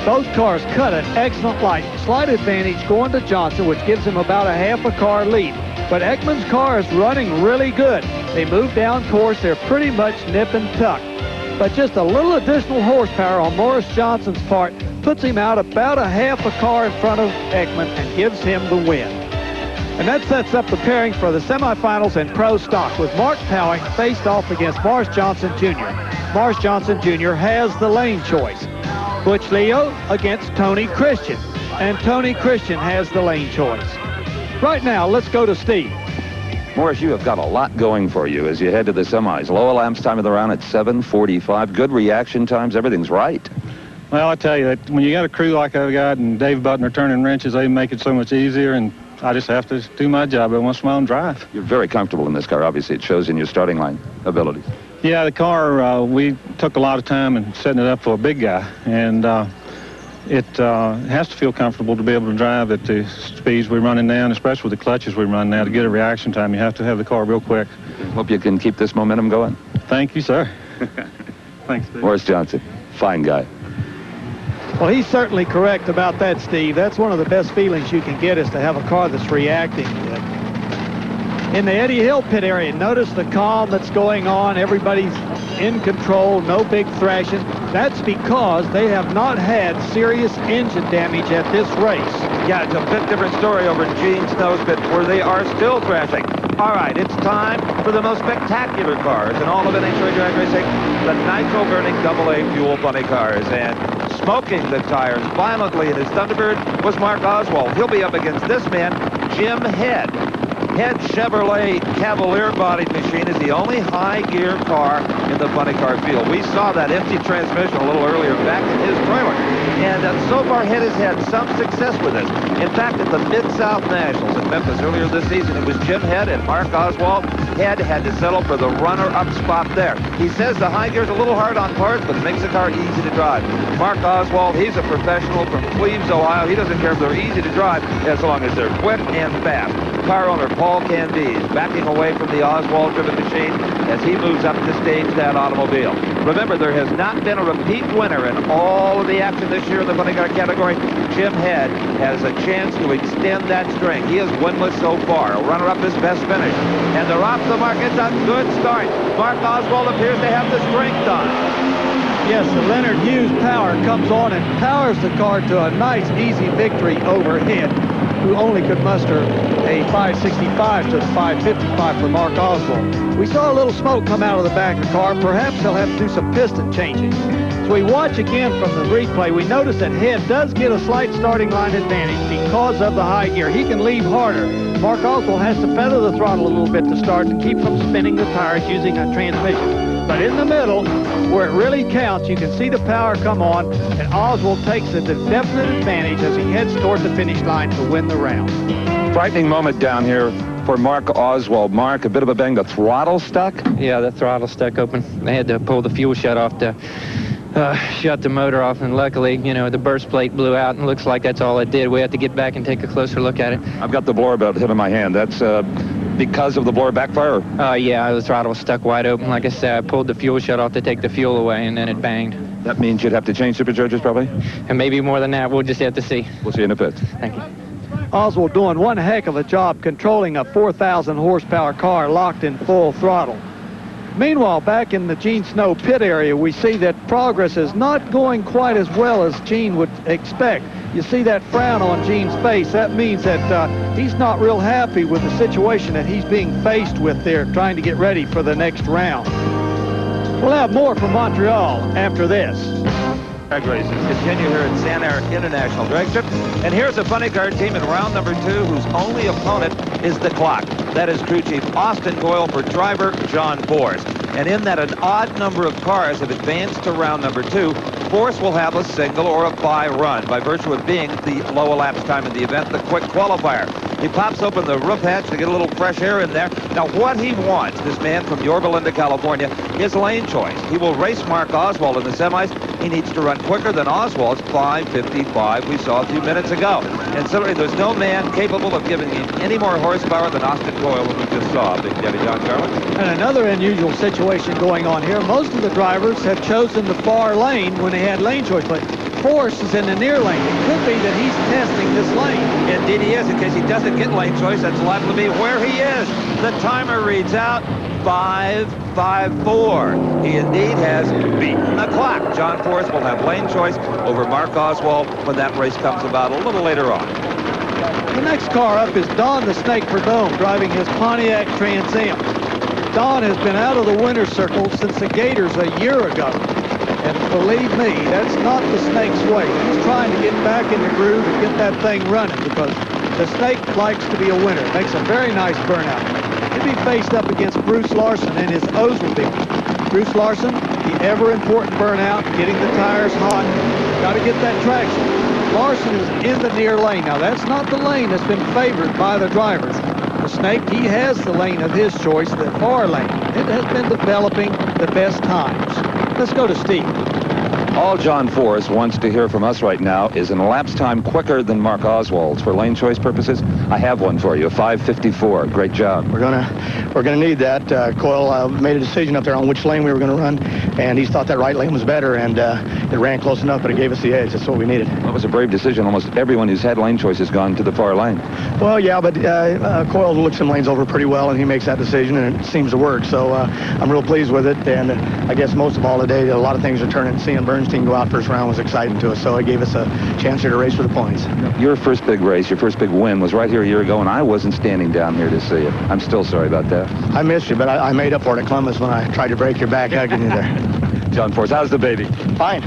S7: Both cars cut an excellent light. Slight advantage going to Johnson, which gives him about a half a car lead. But Ekman's car is running really good. They move down course. They're pretty much nip and tuck. But just a little additional horsepower on Morris Johnson's part puts him out about a half a car in front of Ekman and gives him the win. And that sets up the pairing for the semifinals in pro stock, with Mark Powick faced off against Morris Johnson Jr. Morris Johnson Jr. has the lane choice. Butch Leo against Tony Christian, and Tony Christian has the lane choice. Right now, let's go to Steve.
S2: Morris, you have got a lot going for you as you head to the semis. Low elapsed time of the round at 7:45. Good reaction times. Everything's right.
S6: Well, I tell you, that when you got a crew like I've got and Dave Butner turning wrenches, they make it so much easier, and I just have to do my job every once in a while and drive.
S2: You're very comfortable in this car. Obviously, it shows in your starting line abilities.
S6: Yeah, the car, we took a lot of time in setting it up for a big guy, and it has to feel comfortable to be able to drive at the speeds we're running now, especially with the clutches we run now. To get a reaction time, you have to have the car real quick.
S2: Hope you can keep this momentum going.
S6: Thank you, sir. Thanks, Steve.
S2: Morris Johnson, fine guy.
S7: Well, he's certainly correct about that, Steve. That's one of the best feelings you can get, is to have a car that's reacting. In the Eddie Hill pit area, notice the calm that's going on. Everybody's in control, no big thrashing. That's because they have not had serious engine damage at this race.
S9: Yeah, it's a bit different story over in Gene Snow's pit, where they are still thrashing. All right, it's time for the most spectacular cars in all of NHRA drag racing, the nitro-burning AA fuel bunny cars. And smoking the tires violently in his Thunderbird was Mark Oswald. He'll be up against this man, Jim Head. Head Chevrolet Cavalier-bodied machine is the only high-gear car in the funny car field. We saw that empty transmission a little earlier back in his trailer. And so far, Head has had some success with this. In fact, at the Mid-South Nationals in Memphis earlier this season, it was Jim Head and Mark Oswald. Head had to settle for the runner-up spot there. He says the high gear's a little hard on parts, but it makes the car easy to drive. Mark Oswald, he's a professional from Cleves, Ohio. He doesn't care if they're easy to drive as long as they're quick and fast. Car owner Paul Candy is backing away from the Oswald-driven machine as he moves up to stage that automobile. Remember, there has not been a repeat winner in all of the action this year in the funny car category. Jim Head has a chance to extend that string. He is winless so far. A runner-up his best finish. And they're off the mark. It's a good start. Mark Oswald appears to have the strength on.
S7: Yes, the Leonard Hughes power comes on and powers the car to a nice, easy victory over Head, who only could muster a 565 to 555 for Mark Oswald. We saw a little smoke come out of the back of the car. Perhaps he'll have to do some piston changing. So we watch again from the replay. We notice that Head does get a slight starting line advantage because of the high gear. He can leave harder. Mark Oswald has to feather the throttle a little bit to start to keep from spinning the tires using a transmission. But in the middle, where it really counts, you can see the power come on, and Oswald takes a definite advantage as he heads toward the finish line to win the round.
S2: Frightening moment down here for Mark Oswald. Mark, a bit of a bang. The throttle stuck?
S15: Yeah, the throttle stuck open. They had to pull the fuel shut off to shut the motor off, and luckily, you know, the burst plate blew out, and looks like that's all it did. We have to get back and take a closer look at it.
S2: I've got the blower about the tip of my hand. That's because of the blower backfire?
S15: Yeah, the throttle was stuck wide open. Like I said, I pulled the fuel shut off to take the fuel away, and then it banged.
S2: That means you'd have to change superchargers, probably?
S15: And maybe more than that. We'll just have to see.
S2: We'll see you in a bit.
S15: Thank you.
S7: Oswald doing one heck of a job controlling a 4,000 horsepower car locked in full throttle. Meanwhile, back in the Gene Snow pit area, we see that progress is not going quite as well as Gene would expect. You see that frown on Gene's face. That means that he's not real happy with the situation that he's being faced with there, trying to get ready for the next round. We'll have more from Montreal after this.
S9: Drag races continue here at Santa International Drag Strip. And here's a funny car team in round number 2 whose only opponent is the clock. That is crew chief Austin Doyle for driver John Force. And in that, an odd number of cars have advanced to round number 2. Force will have a single or a bye run by virtue of being the low elapsed time in the event, the quick qualifier. He pops open the roof hatch to get a little fresh air in there. Now, what he wants, this man from Yorba Linda, California, is lane choice. He will race Mark Oswald in the semis. He needs to run quicker than Oswald's 5:55 we saw a few minutes ago. And certainly there's no man capable of giving him any more horsepower than Austin Doyle, who we just saw. Big Daddy John Carlin.
S7: And another unusual situation going on here. Most of the drivers have chosen the far lane when they had lane choice, but Force is in the near lane. It could be that he's testing this lane.
S9: Indeed he is. In case he doesn't get lane choice, that's likely to be where he is. The timer reads out 5:54. He indeed has beaten the clock. John Force will have lane choice over Mark Oswald when that race comes about a little later on.
S7: The next car up is Don the Snake Perdome, driving his Pontiac Trans Am. Don has been out of the winner's circle since the Gators a year ago. And believe me, that's not the Snake's way. He's trying to get back in the groove and get that thing running, because the Snake likes to be a winner. Makes a very nice burnout. He'll be faced up against Bruce Larson and his Oldsmobile. Bruce Larson, the ever-important burnout, getting the tires hot. Got to get that traction. Larson is in the near lane. Now, that's not the lane that's been favored by the drivers. The Snake, he has the lane of his choice, the far lane. It has been developing the best times. Let's go to Steve.
S2: All John Force wants to hear from us right now is an elapsed time quicker than Mark Oswald's. For lane choice purposes, I have one for you, a 5:54. Great job.
S12: We're gonna need that. Coyle made a decision up there on which lane we were going to run, and he thought that right lane was better, and it ran close enough, but it gave us the edge. That's what we needed.
S2: That was a brave decision. Almost everyone who's had lane choice has gone to the far lane.
S12: Well, yeah, but Coyle looks some lanes over pretty well, and he makes that decision, and it seems to work. So I'm real pleased with it, and I guess most of all today, a lot of things are turning. Seeing Bernstein go out first round was exciting to us, so it gave us a chance here to race for the points.
S2: Your first big race, your first big win was right here a year ago, and I wasn't standing down here to see it. I'm still sorry about that.
S12: I missed you, but I made up for it at Columbus when I tried to break your back hugging you there.
S2: John Force, how's the baby?
S12: Fine.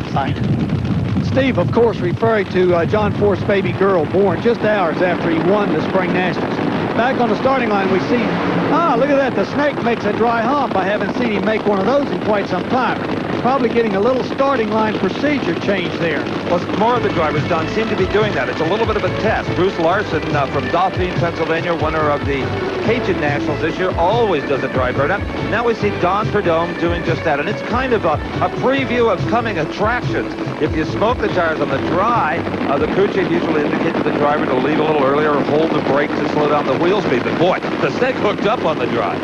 S7: Steve, of course, referring to John Force's baby girl, born just hours after he won the Spring Nationals. Back on the starting line, we see, look at that, the Snake makes a dry hump. I haven't seen him make one of those in quite some time. Probably getting a little starting line procedure change there.
S9: Well, more of the drivers, Don, seem to be doing that. It's a little bit of a test. Bruce Larson from Dauphine, Pennsylvania, winner of the Cajun Nationals this year, always does a dry burnout. Now we see Don Perdome doing just that, and it's kind of a preview of coming attractions. If you smoke the tires on the dry, the crew chief usually indicates to the driver to leave a little earlier or hold the brakes to slow down the wheel speed. But boy, the Snake hooked up on the dry.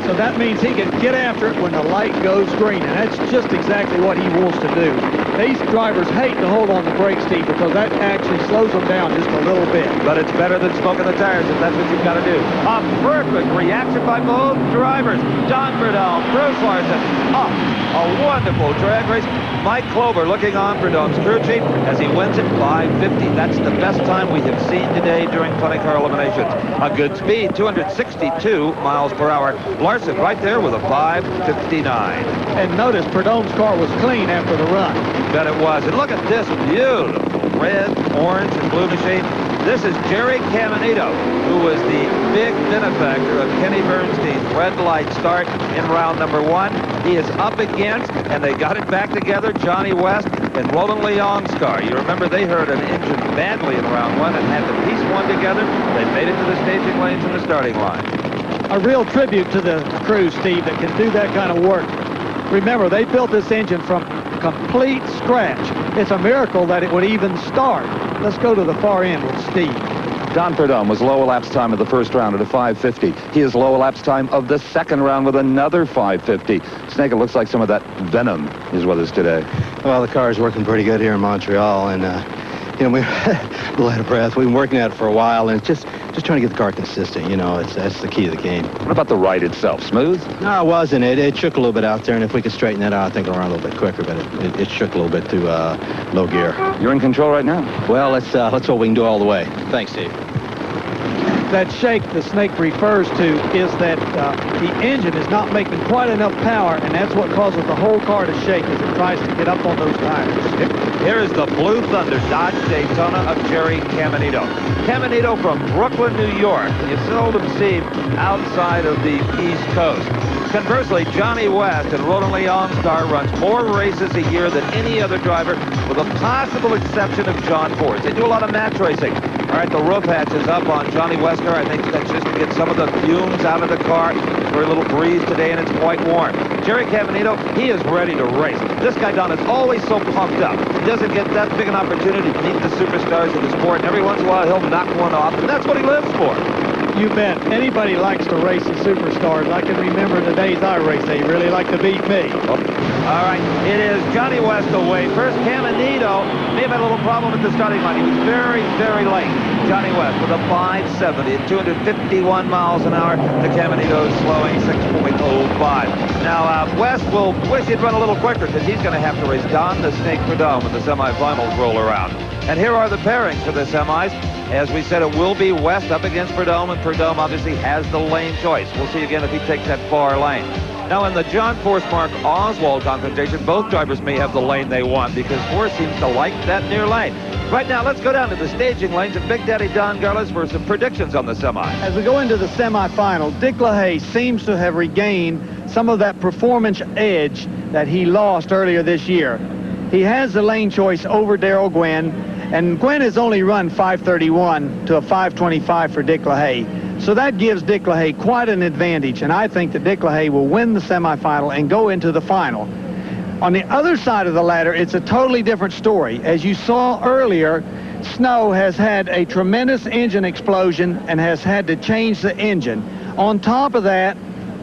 S7: So that means he can get after it when the light goes green, and that's just exactly what he wants to do. These drivers hate to hold on the brakes, Steve, because that actually slows them down just a little bit.
S9: But it's better than smoking the tires if that's what you've got to do. A perfect reaction by both drivers. Don Prudhomme, Bruce Larson. A wonderful drag race. Mike Clover looking on Prudhomme's crew chief as he wins it 5:50. That's the best time we have seen today during funny car eliminations. A good speed, 262 miles per hour. Larson right there with a 5:59.
S7: And notice Prudhomme's car was clean after the run.
S9: Bet it was. And look at this beautiful red, orange, and blue machine. This is Jerry Caminito, who was the big benefactor of Kenny Bernstein's red light start in round number 1. He is up against, and they got it back together, Johnny West and Roland Leong's car. You remember they hurt an engine badly in round 1 and had to piece one together. They made it to the staging lanes and the starting line.
S7: A real tribute to the crew, Steve, that can do that kind of work. Remember, they built this engine from complete scratch. It's a miracle that it would even start. Let's go to the far end with Steve.
S2: Don Prudhomme was low elapsed time of the first round at a 5:50. He is low elapsed time of the second round with another 5:50. Snake, it looks like some of that venom is with us today.
S10: Well, the car is working pretty good here in Montreal, and you know, we're a little out of breath. We've been working at it for a while, and it's just trying to get the car consistent. You know, that's the key to the game.
S2: What about the ride itself? Smooth?
S10: No, it wasn't. It shook a little bit out there, and if we could straighten that out, I think it'll run a little bit quicker, but it shook a little bit to low gear.
S2: You're in control right now.
S10: Well, let's hope we can do it all the way. Thanks, Steve.
S7: That shake the Snake refers to is that the engine is not making quite enough power, and that's what causes the whole car to shake as it tries to get up on those tires.
S9: Here is the Blue Thunder Dodge Daytona of Jerry Caminito. Caminito from Brooklyn, New York. You seldom see outside of the East Coast. Conversely, Johnny West and Roland Leong's car runs more races a year than any other driver, with a possible exception of John Force. They do a lot of match racing. All right, the roof hatch is up on Johnny West's car. I think that's just to get some of the fumes out of the car. Very little breeze today, and it's quite warm. Jerry Caminito, he is ready to race. This guy, Don, is always so pumped up. He doesn't get that big an opportunity to meet the superstars of the sport, and every once in a while he'll knock one off, and that's what he lives for.
S7: You bet. Anybody likes to race the superstars. I can remember the days I raced. They really like to beat me.
S9: Oh. All right, it is Johnny West away. First, Caminito may have had a little problem at the starting line. He was very, very late. Johnny West with a 570 at 251 miles an hour. The Caminito's slowing 6.05. Now, West will wish he'd run a little quicker because he's going to have to race Don the Snake Prudhomme when the semifinals roll around. And here are the pairings for the semis. As we said, it will be West up against Prudhomme, and Prudhomme obviously has the lane choice. We'll see again if he takes that far lane. Now, in the John Force Mark Oswald confrontation, both drivers may have the lane they want because Force seems to like that near lane. Right now, let's go down to the staging lanes and Big Daddy Don Garlis for some predictions on the semi.
S7: As we go into the semifinal, Dick LaHaye seems to have regained some of that performance edge that he lost earlier this year. He has the lane choice over Darrell Gwynn, and Gwynn has only run 531 to a 525 for Dick LaHaye. So that gives Dick LaHaye quite an advantage, and I think that Dick LaHaye will win the semifinal and go into the final. On the other side of the ladder, it's a totally different story. As you saw earlier, Snow has had a tremendous engine explosion and has had to change the engine. On top of that,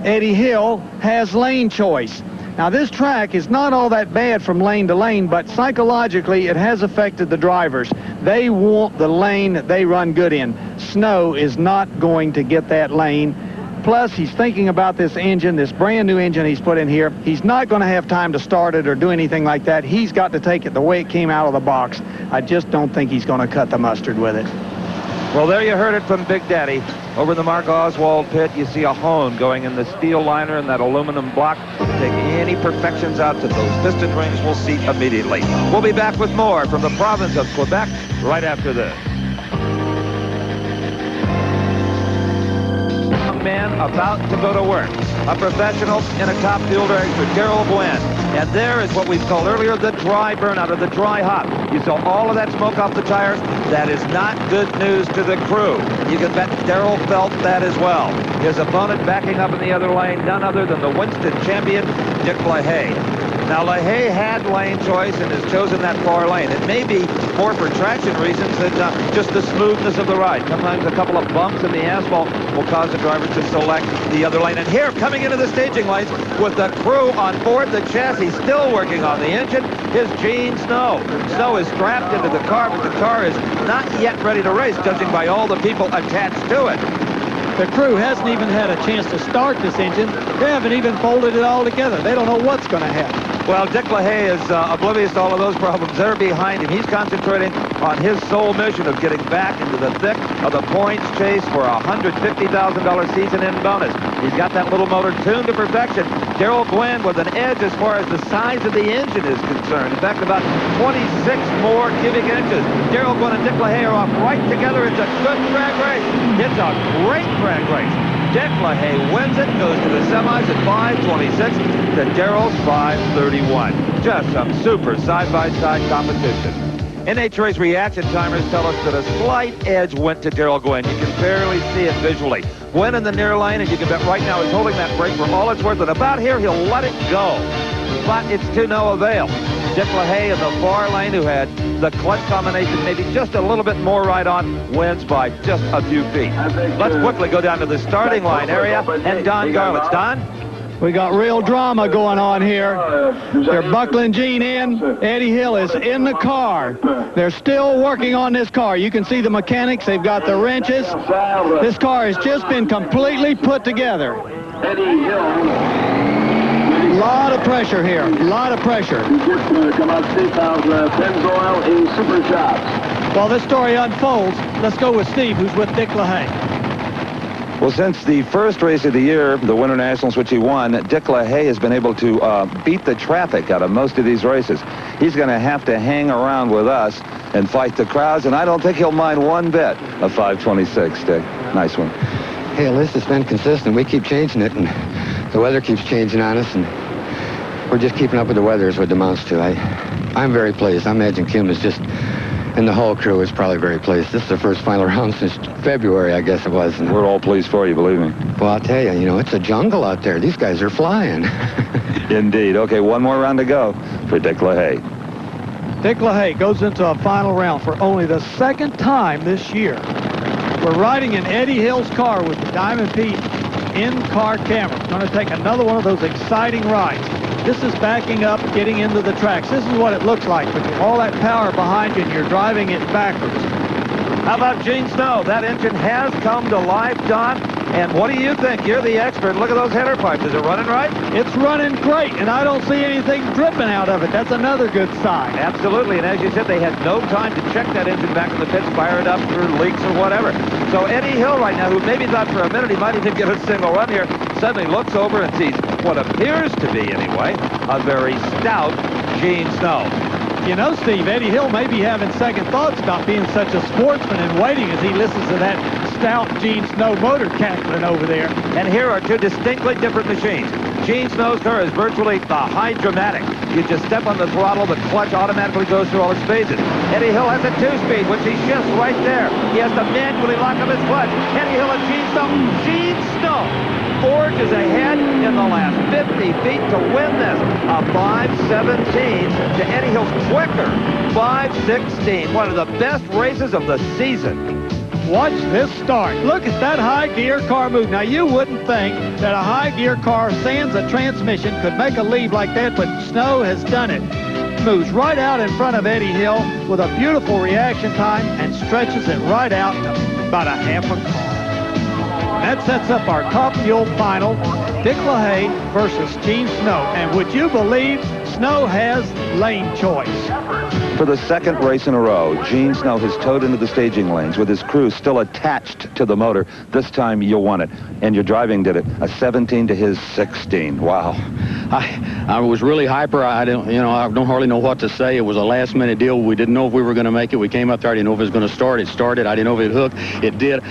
S7: Eddie Hill has lane choice. Now, this track is not all that bad from lane to lane, but psychologically, it has affected the drivers. They want the lane that they run good in. Snow is not going to get that lane. Plus, he's thinking about this engine, this brand new engine he's put in here. He's not going to have time to start it or do anything like that. He's got to take it the way it came out of the box. I just don't think he's going to cut the mustard with it.
S9: Well, there you heard it from Big Daddy. Over in the Mark Oswald pit, you see a hone going in the steel liner and that aluminum block. Take any perfections out to those piston rings, we'll see immediately. We'll be back with more from the province of Quebec right after this. Young man about to go to work. A professional in a top fuel drag for Darrell Gwynn. And there is what we've called earlier the dry burnout, or the dry hop. You saw all of that smoke off the tires. That is not good news to the crew. You can bet Darrell felt that as well. His opponent backing up in the other lane, none other than the Winston champion, Dick LaHaye. Now, LaHaye had lane choice and has chosen that far lane. It may be more for traction reasons than just the smoothness of the ride. Sometimes a couple of bumps in the asphalt will cause the driver to select the other lane. And here, coming into the staging lanes with the crew on board the chassis, still working on the engine, is Gene Snow. Snow is strapped into the car, but the car is not yet ready to race, judging by all the people attached to it.
S7: The crew hasn't even had a chance to start this engine. They haven't even folded it all together. They don't know what's going to happen.
S9: Well, Dick LaHaye is oblivious to all of those problems. They're behind him. He's concentrating on his sole mission of getting back into the thick of the points chase for a $150,000 season-end bonus. He's got that little motor tuned to perfection. Darrell Gwynn with an edge as far as the size of the engine is concerned. In fact, about 26 more cubic inches. Darrell Gwynn and Dick LaHaye are off right together. It's a good drag race. It's a great drag race. Dick LaHaye wins it, goes to the semis at 5:26 to Darrell's 5:31. Just some super side-by-side competition. NHRA's reaction timers tell us that a slight edge went to Darrell Gwynn. You can barely see it visually. Gwynn in the near lane, and you can bet right now he's holding that brake for all it's worth. And about here, he'll let it go. But it's to no avail. Dick LaHaye in the far lane, who had the clutch combination maybe just a little bit more right on, wins by just a few feet. Let's quickly go down to the starting line area and Don Garlits. Don?
S7: We got real drama going on here. They're buckling Gene in. Eddie Hill is in the car. They're still working on this car. You can see the mechanics. They've got the wrenches. This car has just been completely put together.
S16: Eddie Hill.
S7: A lot of pressure here. A lot of pressure. While this story unfolds, let's go with Steve, who's with Dick LaHaye.
S2: Well, since the first race of the year, the Winter Nationals, which he won, Dick LaHaye has been able to beat the traffic out of most of these races. He's going to have to hang around with us and fight the crowds, and I don't think he'll mind one bit of 5:26, Dick. Nice one.
S10: Hey, at least it's been consistent. We keep changing it, and the weather keeps changing on us, and we're just keeping up with the weather is what it amounts to. I'm very pleased. I imagine Kim is just, and the whole crew is probably very pleased. This is the first final round since February, I guess it was. And
S2: we're all pleased for you, believe me.
S10: Well, I'll tell you, it's a jungle out there. These guys are flying.
S2: Indeed. Okay, one more round to go for Dick LaHaye.
S7: Dick LaHaye goes into a final round for only the second time this year. We're riding in Eddie Hill's car with the Diamond Pete in-car camera. It's going to take another one of those exciting rides. This is backing up, getting into the tracks. This is what it looks like with all that power behind you and you're driving it backwards.
S9: How about Gene Snow? That engine has come to life, Don. And what do you think? You're the expert. Look at those header pipes. Is it running right?
S7: It's running great, and I don't see anything dripping out of it. That's another good sign.
S9: Absolutely, and as you said, they had no time to check that engine back in the pits, fire it up through leaks or whatever. So Eddie Hill right now, who maybe thought for a minute he might even get a single run here, suddenly looks over and sees what appears to be, anyway, a very stout Gene Snow.
S7: You know, Steve, Eddie Hill may be having second thoughts about being such a sportsman and waiting as he listens to that stout Gene Snow motor cackling over there.
S9: And here are two distinctly different machines. Gene Snow's car is virtually the hydromatic. You just step on the throttle, the clutch automatically goes through all its phases. Eddie Hill has a two-speed, which he shifts right there. He has to manually lock up his clutch. Eddie Hill and Gene Snow. Gene Snow forges ahead in the last 50 feet to win this. A 5:17 to Eddie Hill's quicker 5:16. One of the best races of the season.
S7: Watch this start. Look at that high gear car move. Now, you wouldn't think that a high gear car sans a transmission could make a lead like that, but Snow has done it. Moves right out in front of Eddie Hill with a beautiful reaction time and stretches it right out to about a half a car. That sets up our Top Fuel final, Dick LaHaye versus Gene Snow. And would you believe Snow has lane choice?
S2: For the second race in a row, Gene Snow has towed into the staging lanes with his crew still attached to the motor. This time you won it, and your driving did it. A 17 to his 16. Wow.
S11: I was really hyper. I don't hardly know what to say. It was a last-minute deal. We didn't know if we were going to make it. We came up there. I didn't know if it was going to start. It started. I didn't know if it hooked. It did.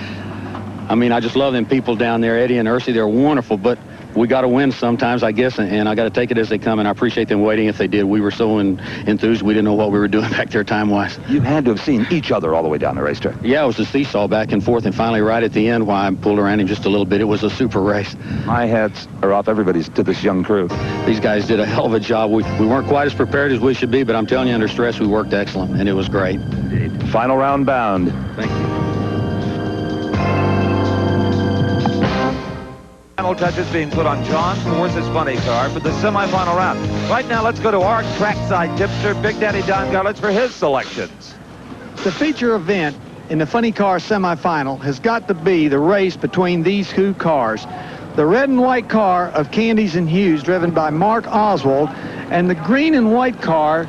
S11: I mean, I just love them people down there, Eddie and Ursi. They're wonderful, but we got to win sometimes, I guess, and I got to take it as they come, and I appreciate them waiting if they did. We were so enthused, we didn't know what we were doing back there time-wise.
S2: You had to have seen each other all the way down the racetrack.
S11: Yeah, it was a seesaw back and forth, and finally right at the end, while I pulled around him just a little bit, it was a super race.
S2: My hats are off everybody's to this young crew.
S11: These guys did a hell of a job. We weren't quite as prepared as we should be, but I'm telling you, under stress, we worked excellent, and it was great.
S2: Indeed. Final round bound.
S11: Thank you.
S9: Final touches being put on John Force's funny car for the semifinal round. Right now, let's go to our trackside tipster, Big Daddy Don Garlitz, for his selections.
S7: The feature event in the funny car semifinal has got to be the race between these two cars. The red and white car of Candies and Hughes, driven by Mark Oswald, and the green and white car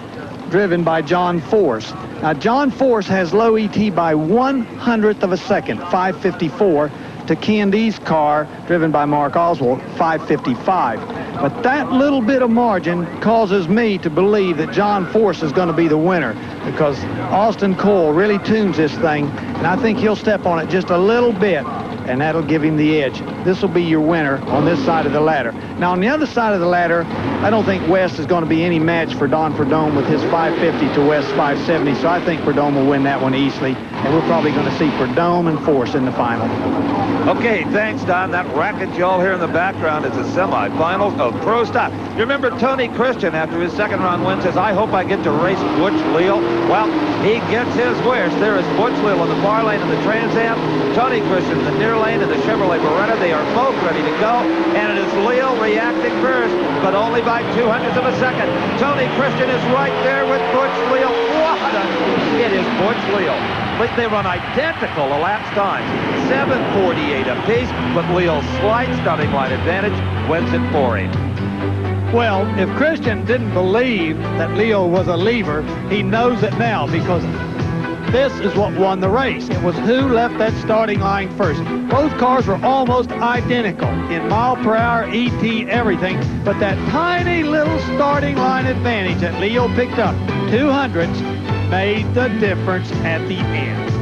S7: driven by John Force. Now, John Force has low ET by 1/100th of a second, 554, to Candy's car, driven by Mark Oswald, 555. But that little bit of margin causes me to believe that John Force is going to be the winner, because Austin Cole really tunes this thing, and I think he'll step on it just a little bit, and that'll give him the edge. This will be your winner on this side of the ladder. Now, on the other side of the ladder, I don't think West is going to be any match for Don Perdome with his 550 to West's 570, so I think Perdome will win that one easily, and we're probably going to see Perdome and Force in the final.
S9: Okay, thanks, Don. That racket you all hear in the background is the semifinals of Pro Stock. You remember Tony Christian, after his second round win, says, I hope I get to race Butch Leal. Well, he gets his wish. There is Butch Leal in the far lane in the Trans Am, Tony Christian in the near lane in the Chevrolet Beretta. They are both ready to go, and it is Leal reacting first, but only by 2/100ths of a second. Tony Christian is right there with Butch Leal. It is Butch Leal. They run identical elapsed times, 7:48 apiece, but Leal's slight starting line advantage wins it for him.
S7: Well, if Christian didn't believe that Leo was a lever, he knows it now, because this is what won the race. It was who left that starting line first. Both cars were almost identical in mile per hour, ET, everything, but that tiny little starting line advantage that Leo picked up, 2/100ths, made the difference at the end.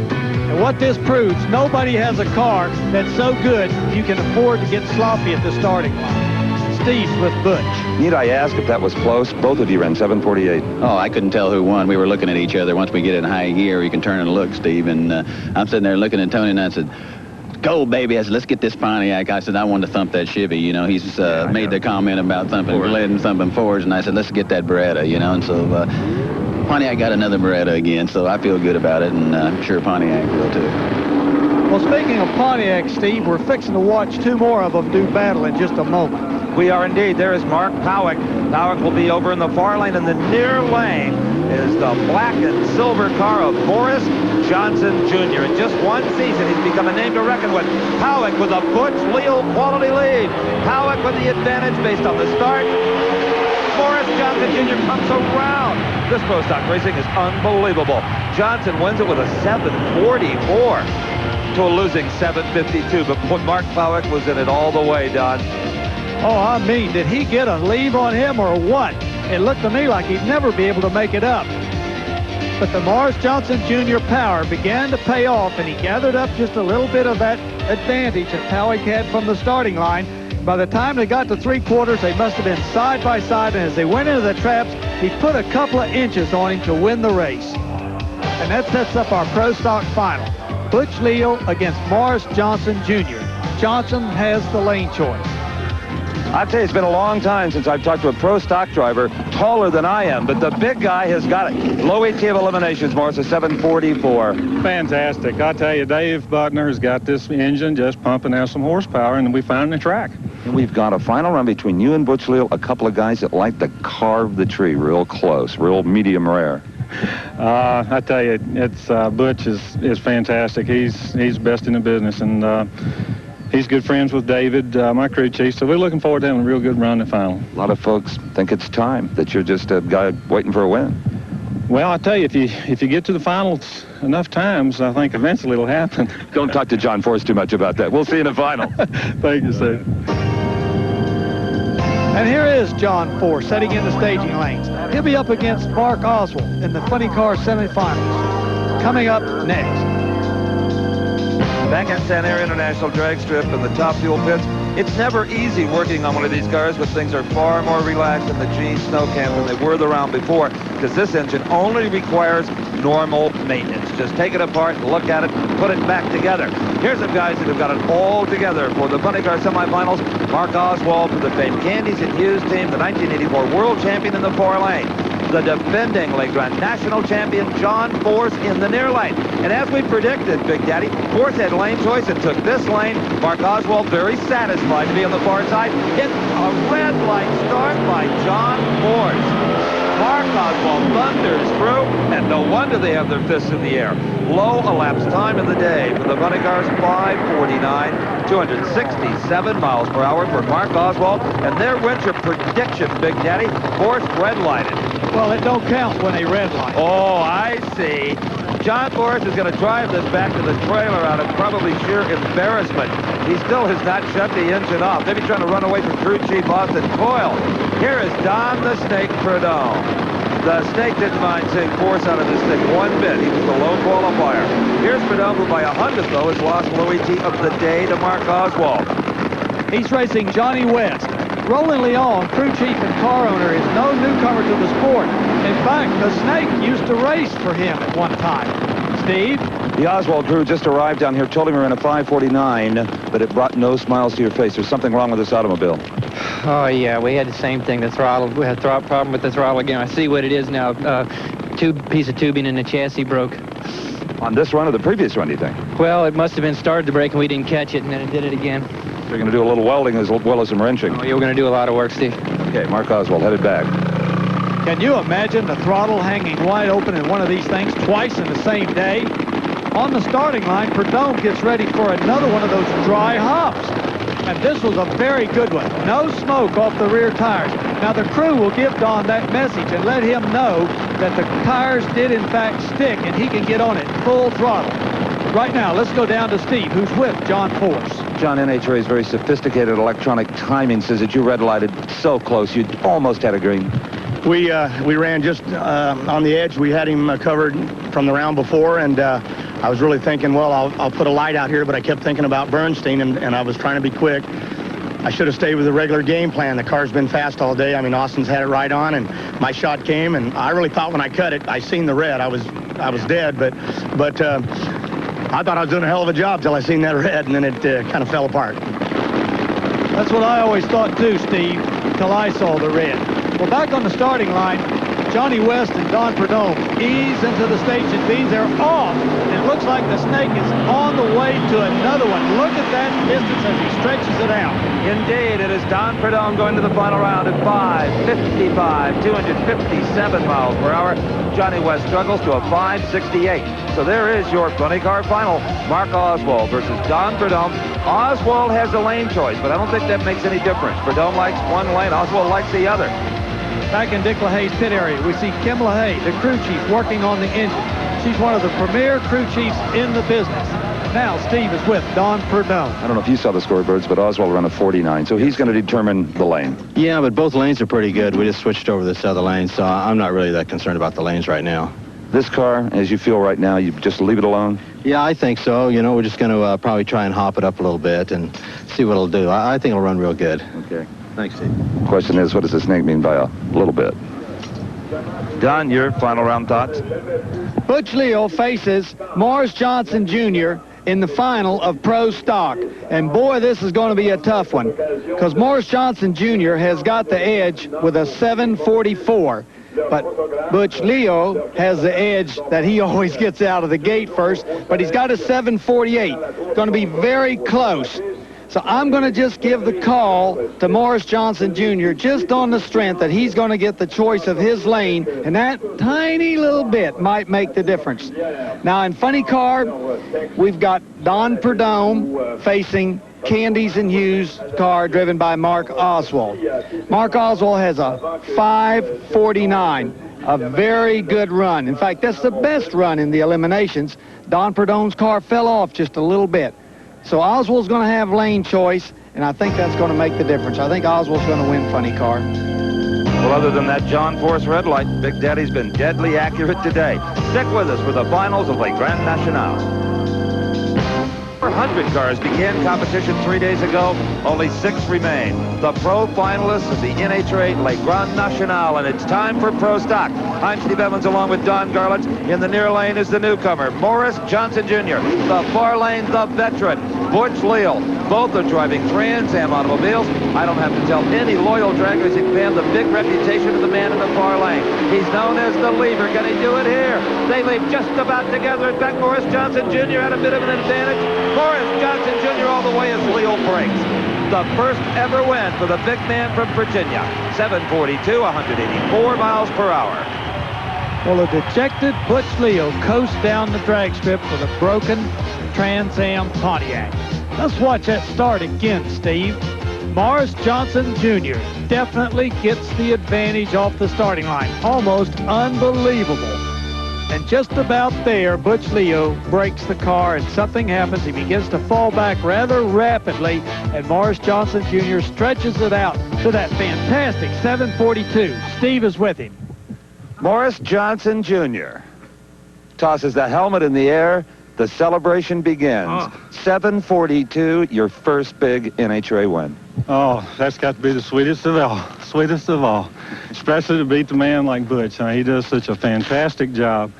S7: And what this proves, nobody has a car that's so good you can afford to get sloppy at the starting line. Steve's with Butch.
S2: Need I ask if that was close? Both of you ran 7:48.
S14: Oh, I couldn't tell who won. We were looking at each other. Once we get in high gear, you can turn and look, Steve. And I'm sitting there looking at Tony, and I said, go, baby. I said, let's get this Pontiac. I said, I wanted to thump that Chevy. You know, he's made the comment about thumping Glid and thumping Fords, and I said, let's get that Beretta, you know. And so Pontiac got another Beretta again, so I feel good about it, and I'm sure Pontiac will too.
S7: Well, speaking of Pontiac, Steve, we're fixing to watch two more of them do battle in just a moment.
S9: We are indeed. There is Mark Powick. Powick will be over in the far lane. In the near lane is the black and silver car of Boris Johnson Jr. In just one season, he's become a name to reckon with. Powick with a Butch Leal quality lead. Powick with the advantage based on the start. Boris Johnson Jr. comes around. This Pro Stock racing is unbelievable. Johnson wins it with a 7:44 to a losing 7:52. But Mark Powick was in it all the way, Don.
S7: Oh, I mean, did he get a leave on him or what? It looked to me like he'd never be able to make it up. But the Morris Johnson Jr. power began to pay off, and he gathered up just a little bit of that advantage that Powick had from the starting line. By the time they got to 3/4, they must have been side by side, and as they went into the traps, he put a couple of inches on him to win the race. And that sets up our Pro Stock final. Butch Leal against Morris Johnson Jr. Johnson has the lane choice.
S2: I tell you, it's been a long time since I've talked to a Pro Stock driver taller than I am, but the big guy has got it. Low ET of eliminations, Morris, a 7:44.
S6: Fantastic. I tell you, Dave Butner has got this engine just pumping out some horsepower, and we found the track.
S2: And we've got a final run between you and Butch Leal, a couple of guys that like to carve the tree real close, real medium rare.
S6: I tell you, it's Butch is fantastic. He's best in the business, and he's good friends with David, my crew chief, so we're looking forward to having a real good run in the final.
S2: A lot of folks think it's time, that you're just a guy waiting for a win.
S6: Well, I tell you, if you get to the finals enough times, I think eventually it'll happen.
S2: Don't talk to John Force too much about that. We'll see you in the final.
S6: Thank you, sir.
S7: And here is John Force setting in the staging lanes. He'll be up against Mark Oswald in the funny car semifinals. Coming up next.
S9: back at Santa Ana International Drag Strip in the Top Fuel pits. It's never easy working on one of these cars, but things are far more relaxed in the Gene Snow camp than they were the round before, because this engine only requires normal maintenance. Just take it apart, look at it, put it back together. Here's some guys that have got it all together for the funny car semifinals. Mark Oswald for the famed Candies and Hughes team, the 1984 world champion in the 4 lane. The defending Grandnational champion John Force in the near lane. And as we predicted, Big Daddy, Force had lane choice and took this lane. Mark Oswald very satisfied to be on the far side. Hit a red light start by John Force. Mark Oswald thunders through, and no wonder they have their fists in the air. Low elapsed time of the day for the funny cars, 5:49, 267 miles per hour for Mark Oswald. And their winter prediction, Big Daddy, Force red lighted.
S7: Well, it don't count when they red light.
S9: Oh, I see. John Force is going to drive this back to the trailer out of probably sheer embarrassment. He still has not shut the engine off. Maybe trying to run away from crew chief Austin Coyle. Here is Don the Snake Prudhomme. The Snake didn't mind seeing Force out of this thing one bit. He was the lone qualifier. Here's Prudhomme, who by 100th, though, has lost Louis T of the day to Mark Oswald.
S7: He's racing Johnny West. Roland Leon, crew chief and car owner, is no newcomer to the sport. In fact, the Snake used to race for him at one time. Steve?
S2: The Oswald crew just arrived down here, told him we were in a 5:49, but it brought no smiles to your face. There's something wrong with this automobile.
S15: Oh, yeah, we had the same thing, the throttle. We had a problem with the throttle again. I see what it is now. Piece of tubing in the chassis broke.
S2: On this run or the previous run, do you think?
S15: Well, it must have been started to break and we didn't catch it, and then it did it again.
S2: So you're going to do a little welding as well as some wrenching.
S15: Oh, yeah, we're going to do a lot of work, Steve.
S2: Okay, Mark Oswald headed back.
S7: Can you imagine the throttle hanging wide open in one of these things twice in the same day? On the starting line, Prudhomme gets ready for another one of those dry hops. And this was a very good one. No smoke off the rear tires. Now, the crew will give Don that message and let him know that the tires did, in fact, stick, and he can get on it full throttle. Right now, let's go down to Steve, who's with John Force.
S2: John, NHRA's very sophisticated electronic timing says that you red lighted so close you almost had a green.
S16: We ran just on the edge. We had him covered from the round before, and I was really thinking, well, I'll put a light out here, but I kept thinking about Bernstein, and I was trying to be quick. I should have stayed with the regular game plan. The car's been fast all day. I mean, Austin's had it right on, and my shot came, and I really thought when I cut it, I seen the red. I was dead, but I thought I was doing a hell of a job till I seen that red, and then it kind of fell apart.
S7: That's what I always thought too, Steve, till I saw the red. Well, back on the starting line, Johnny West and Don Prudhomme ease into the station Bs. They're off. And it looks like the Snake is on the way to another one. Look at that distance as he stretches it out.
S9: Indeed, it is Don Prudhomme going to the final round at 5:55, 257 miles per hour. Johnny West struggles to a 5:68. So there is your funny car final. Mark Oswald versus Don Prudhomme. Oswald has a lane choice, but I don't think that makes any difference. Prudhomme likes one lane, Oswald likes the other.
S7: Back in Dick LaHaye's pit area, we see Kim LaHaye, the crew chief, working on the engine. She's one of the premier crew chiefs in the business. Now Steve is with Don Prudhomme.
S2: I don't know if you saw the scoreboards, but Oswald ran a 49, so he's going to determine the lane.
S17: Yeah, but both lanes are pretty good. We just switched over to this other lane, so I'm not really that concerned about the lanes right now.
S2: This car, as you feel right now, you just leave it alone?
S17: Yeah, I think so. You know, we're just going to probably try and hop it up a little bit and see what it'll do. I think it'll run real good.
S2: Okay.
S17: Thanks, Steve.
S2: Question is, what does the Snake mean by a little bit?
S9: Don, your final round thoughts?
S7: Butch Leo faces Morris Johnson Jr. in the final of Pro Stock. And boy, this is going to be a tough one, because Morris Johnson Jr. has got the edge with a 744. But Butch Leo has the edge that he always gets out of the gate first, but he's got a 748. Going to be very close. So I'm going to just give the call to Morris Johnson Jr. just on the strength that he's going to get the choice of his lane, and that tiny little bit might make the difference. Now, in funny car, we've got Don Prudhomme facing Candies and Hughes car driven by Mark Oswald. Mark Oswald has a 549, a very good run. In fact, that's the best run in the eliminations. Don Prudhomme's car fell off just a little bit. So Oswald's going to have lane choice, and I think that's going to make the difference. I think Oswald's going to win funny car.
S9: Well, other than that John Force red light, Big Daddy's been deadly accurate today. Stick with us for the finals of the Grandnational. 400 cars began competition 3 days ago. Only 6 remain. The pro finalists of the NHRA Le Grandnational, and it's time for Pro Stock. I'm Steve Evans along with Don Garlitz. In the near lane is the newcomer, Morris Johnson Jr. The far lane, the veteran, Butch Leal. Both are driving Trans Am automobiles. I don't have to tell any loyal drag racing fan the big reputation of the man in the far lane. He's known as the leader. Can he do it here? They leave just about together. In fact, Morris Johnson Jr. had a bit of an advantage. Morris Johnson Jr. all the way as Leal breaks. The first ever win for the big man from Virginia. 742, 184 miles per hour.
S7: Well, a dejected Butch Leal coasts down the drag strip with a broken Trans Am Pontiac. Let's watch that start again, Steve. Morris Johnson Jr. definitely gets the advantage off the starting line. Almost unbelievable. And just about there, Butch Leal breaks the car and something happens. He begins to fall back rather rapidly, and Morris Johnson Jr. stretches it out to that fantastic 742. Steve is with him.
S9: Morris Johnson Jr. tosses the helmet in the air. The celebration begins. 742, your first big NHRA win.
S6: Oh, that's got to be the sweetest of all. Sweetest of all. Especially to beat the man like Butch. He does such a fantastic job.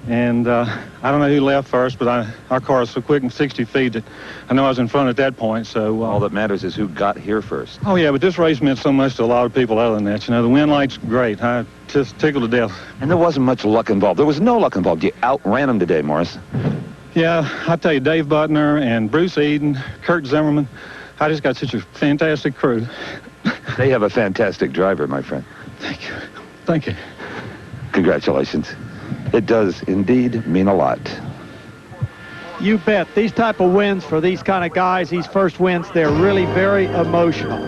S6: And I don't know who left first, but our car is so quick and 60 feet that I know I was in front at that point. So
S9: all that matters is who got here first.
S6: Oh, yeah, but this race meant so much to a lot of people other than that. You know, the wind light's great. I just tickled to death.
S9: And there wasn't much luck involved. There was no luck involved. You outran him today, Morris.
S6: Yeah, I tell you, Dave Butner and Bruce Eden, Kurt Zimmerman, I just got such a fantastic crew.
S9: They have a fantastic driver, my friend.
S6: Thank you. Thank you.
S9: Congratulations. It does indeed mean a lot.
S7: You bet. These type of wins for these kind of guys, these first wins, they're really very emotional.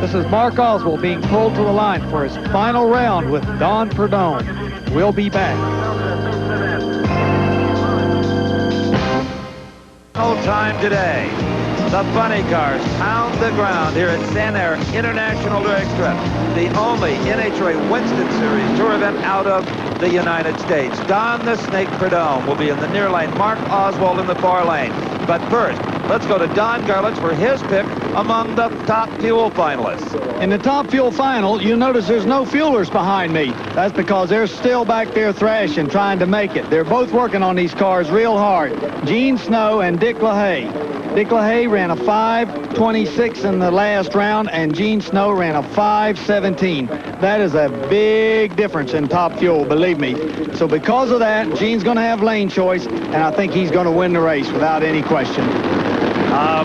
S7: This is Mark Oswald being pulled to the line for his final round with Don Perdome. We'll be back.
S9: Time today. The funny cars pound the ground here at Sanair International Drag Strip, the only NHRA Winston Series tour event out of the United States. Don the Snake Perdome will be in the near lane, Mark Oswald in the far lane. But first, let's go to Don Garlitz for his pick among the top fuel finalists.
S7: In the top fuel final, you'll notice there's no fuelers behind me. That's because they're still back there thrashing, trying to make it. They're both working on these cars real hard. Gene Snow and Dick LaHaye. Dick LaHaye ran a 5:26 in the last round, and Gene Snow ran a 5:17. That is a big difference in top fuel, believe me. So because of that, Gene's going to have lane choice, and I think he's going to win the race without any question.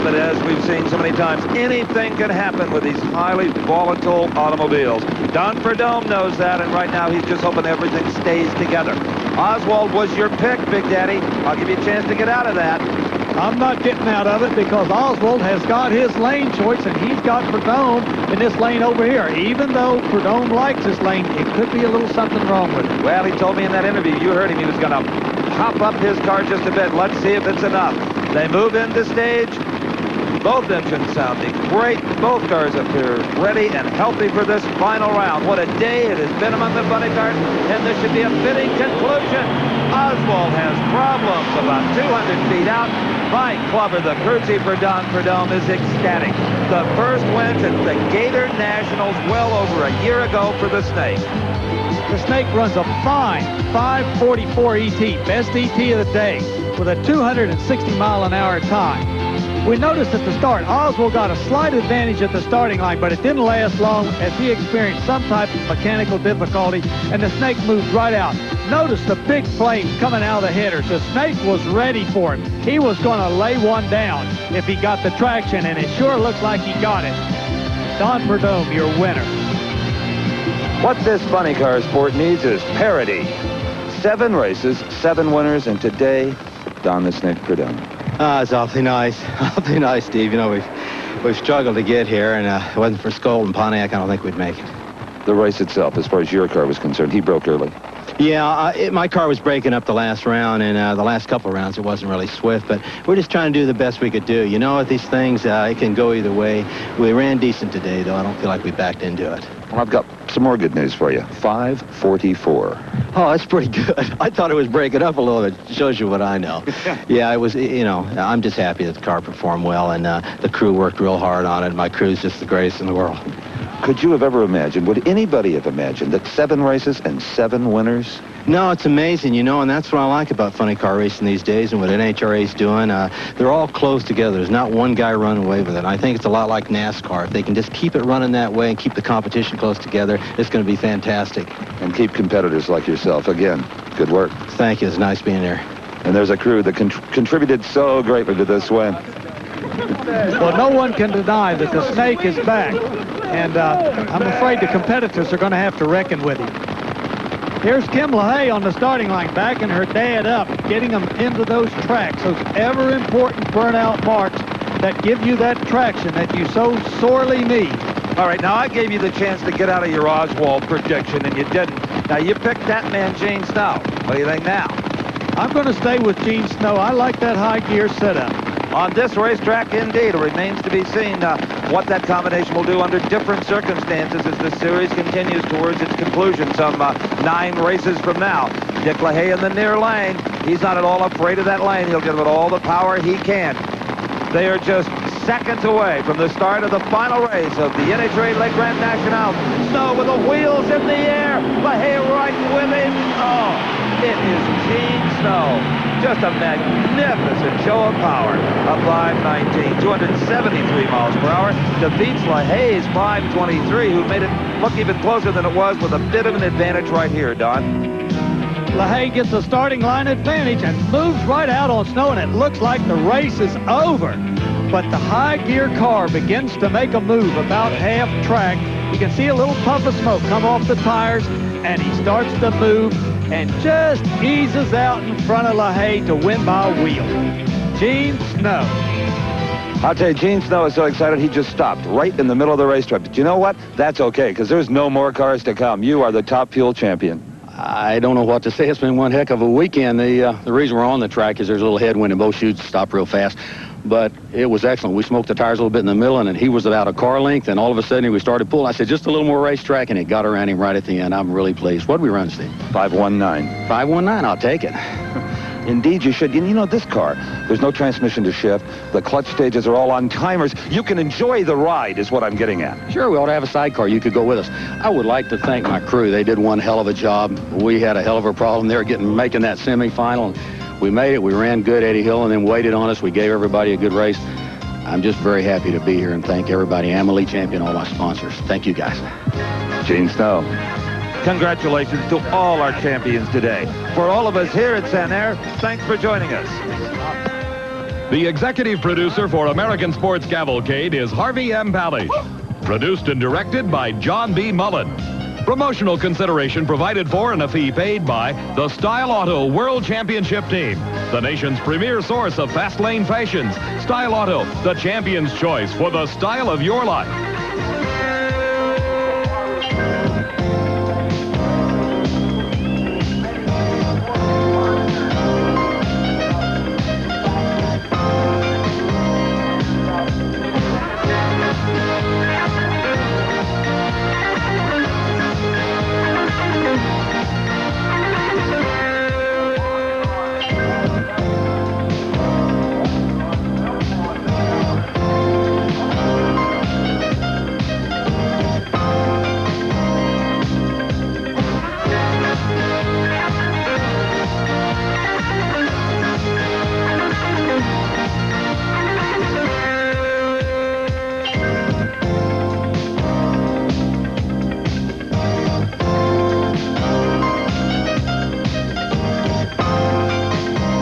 S9: But as we've seen so many times, anything can happen with these highly volatile automobiles. Don Perdome knows that, and right now he's just hoping everything stays together. Oswald was your pick, Big Daddy. I'll give you a chance to get out of that.
S7: I'm not getting out of it because Oswald has got his lane choice, and he's got Perdome in this lane over here. Even though Perdome likes this lane, it could be a little something wrong with it.
S9: Well, he told me in that interview, you heard him, he was going to pop up his car just a bit. Let's see if it's enough. They move into stage. Both engines sounding great. Both cars appear ready and healthy for this final round. What a day it has been among the funny cars, and this should be a fitting conclusion. Oswald has problems about 200 feet out. Mike Clover, the crew chief for Don Perdome, is ecstatic. The first win since the Gator Nationals well over a year ago for the Snake.
S7: The Snake runs a fine 5:44 ET, best ET of the day, with a 260-mile-an-hour time. We noticed at the start, Oswald got a slight advantage at the starting line, but it didn't last long as he experienced some type of mechanical difficulty, and the Snake moved right out. Notice the big flames coming out of the headers. The Snake was ready for him. He was going to lay one down if he got the traction, and it sure looks like he got it. Don Perdome, your winner.
S9: What this funny car sport needs is parity. 7 races, 7 winners, and today, Don the Snake Perdome.
S17: It's awfully nice. Awfully nice, Steve. You know, we've struggled to get here, and if it wasn't for Skoll and Pontiac, I don't think we'd make it.
S9: The race itself, as far as your car was concerned, he broke early.
S17: Yeah, my car was breaking up the last round, and the last couple of rounds it wasn't really swift, but we're just trying to do the best we could do. You know, with these things, it can go either way. We ran decent today, though. I don't feel like we backed into it.
S2: Well, I've got some more good news for you. 5:44.
S17: Oh, that's pretty good. I thought it was breaking up a little bit. Shows you what I know. Yeah, it was, you know, I'm just happy that the car performed well, and the crew worked real hard on it. My crew's just the greatest in the world.
S2: Could you have ever imagined, would anybody have imagined that 7 races and 7 winners?
S17: No, it's amazing, you know, and that's what I like about funny car racing these days and what NHRA's doing. They're all close together. There's not one guy running away with it. I think it's a lot like NASCAR. If they can just keep it running that way and keep the competition close together, it's going to be fantastic.
S2: And keep competitors like yourself. Again, good work.
S17: Thank you. It's nice being there.
S2: And there's a crew that contributed so greatly to this win.
S7: Well, no one can deny that the snake is back, and I'm afraid the competitors are going to have to reckon with him. Here's Kim LaHaye on the starting line, backing her dad up, getting them into those tracks, those ever-important burnout marks that give you that traction that you so sorely need.
S9: All right, now I gave you the chance to get out of your Oswald prediction, and you didn't. Now, you picked that man, Gene Snow. What do you think now?
S7: I'm going to stay with Gene Snow. I like that high gear setup.
S9: On this racetrack, indeed, it remains to be seen what that combination will do under different circumstances as the series continues towards its conclusion some 9 races from now. Dick LaHaye in the near lane. He's not at all afraid of that lane. He'll give it all the power he can. They are just seconds away from the start of the final race of the NHRA Lake Grandnational. Snow with the wheels in the air. LaHaye right with him. Oh, it is Gene Snow. Just a magnificent show of power. Up line 19, 273 miles per hour. Defeats LaHaye's 523, who made it look even closer than it was with a bit of an advantage right here, Don.
S7: LaHaye gets the starting line advantage and moves right out on Snow, and it looks like the race is over. But the high gear car begins to make a move about half track. You can see a little puff of smoke come off the tires, and he starts to move and just eases out in front of LaHaye to win by a wheel. Gene Snow.
S2: I'll tell you, Gene Snow is so excited he just stopped right in the middle of the racetrack. But you know what? That's okay, because there's no more cars to come. You are the top fuel champion.
S11: I don't know what to say. It's been one heck of a weekend. The reason we're on the track is there's a little headwind and both chutes stop real fast. But it was excellent. We smoked the tires a little bit in the middle, and then he was about a car length, and all of a sudden we started pulling. I said, just a little more racetrack, and it got around him right at the end. I'm really pleased. What did we run, Steve?
S2: 519.
S11: 519, I'll take it.
S2: Indeed, you should. You know, this car, there's no transmission to shift. The clutch stages are all on timers. You can enjoy the ride, is what I'm getting at.
S11: Sure, we ought to have a sidecar. You could go with us. I would like to thank my crew. They did one hell of a job. We had a hell of a problem. They were making that semifinal. We made it. We ran good. Eddie Hill and then waited on us. We gave everybody a good race. I'm just very happy to be here and thank everybody. Elite Champion, all my sponsors. Thank you, guys.
S2: Gene Snow.
S9: Congratulations to all our champions today. For all of us here at Sanair, thanks for joining us.
S18: The executive producer for American Sports Cavalcade is Harvey M. Palish. Produced and directed by John B. Mullen. Promotional consideration provided for and a fee paid by the Style Auto World Championship Team, the nation's premier source of fast lane fashions. Style Auto, the champion's choice for the style of your life.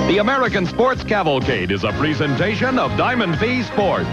S18: The American Sports Cavalcade is a presentation of Diamond V Sports.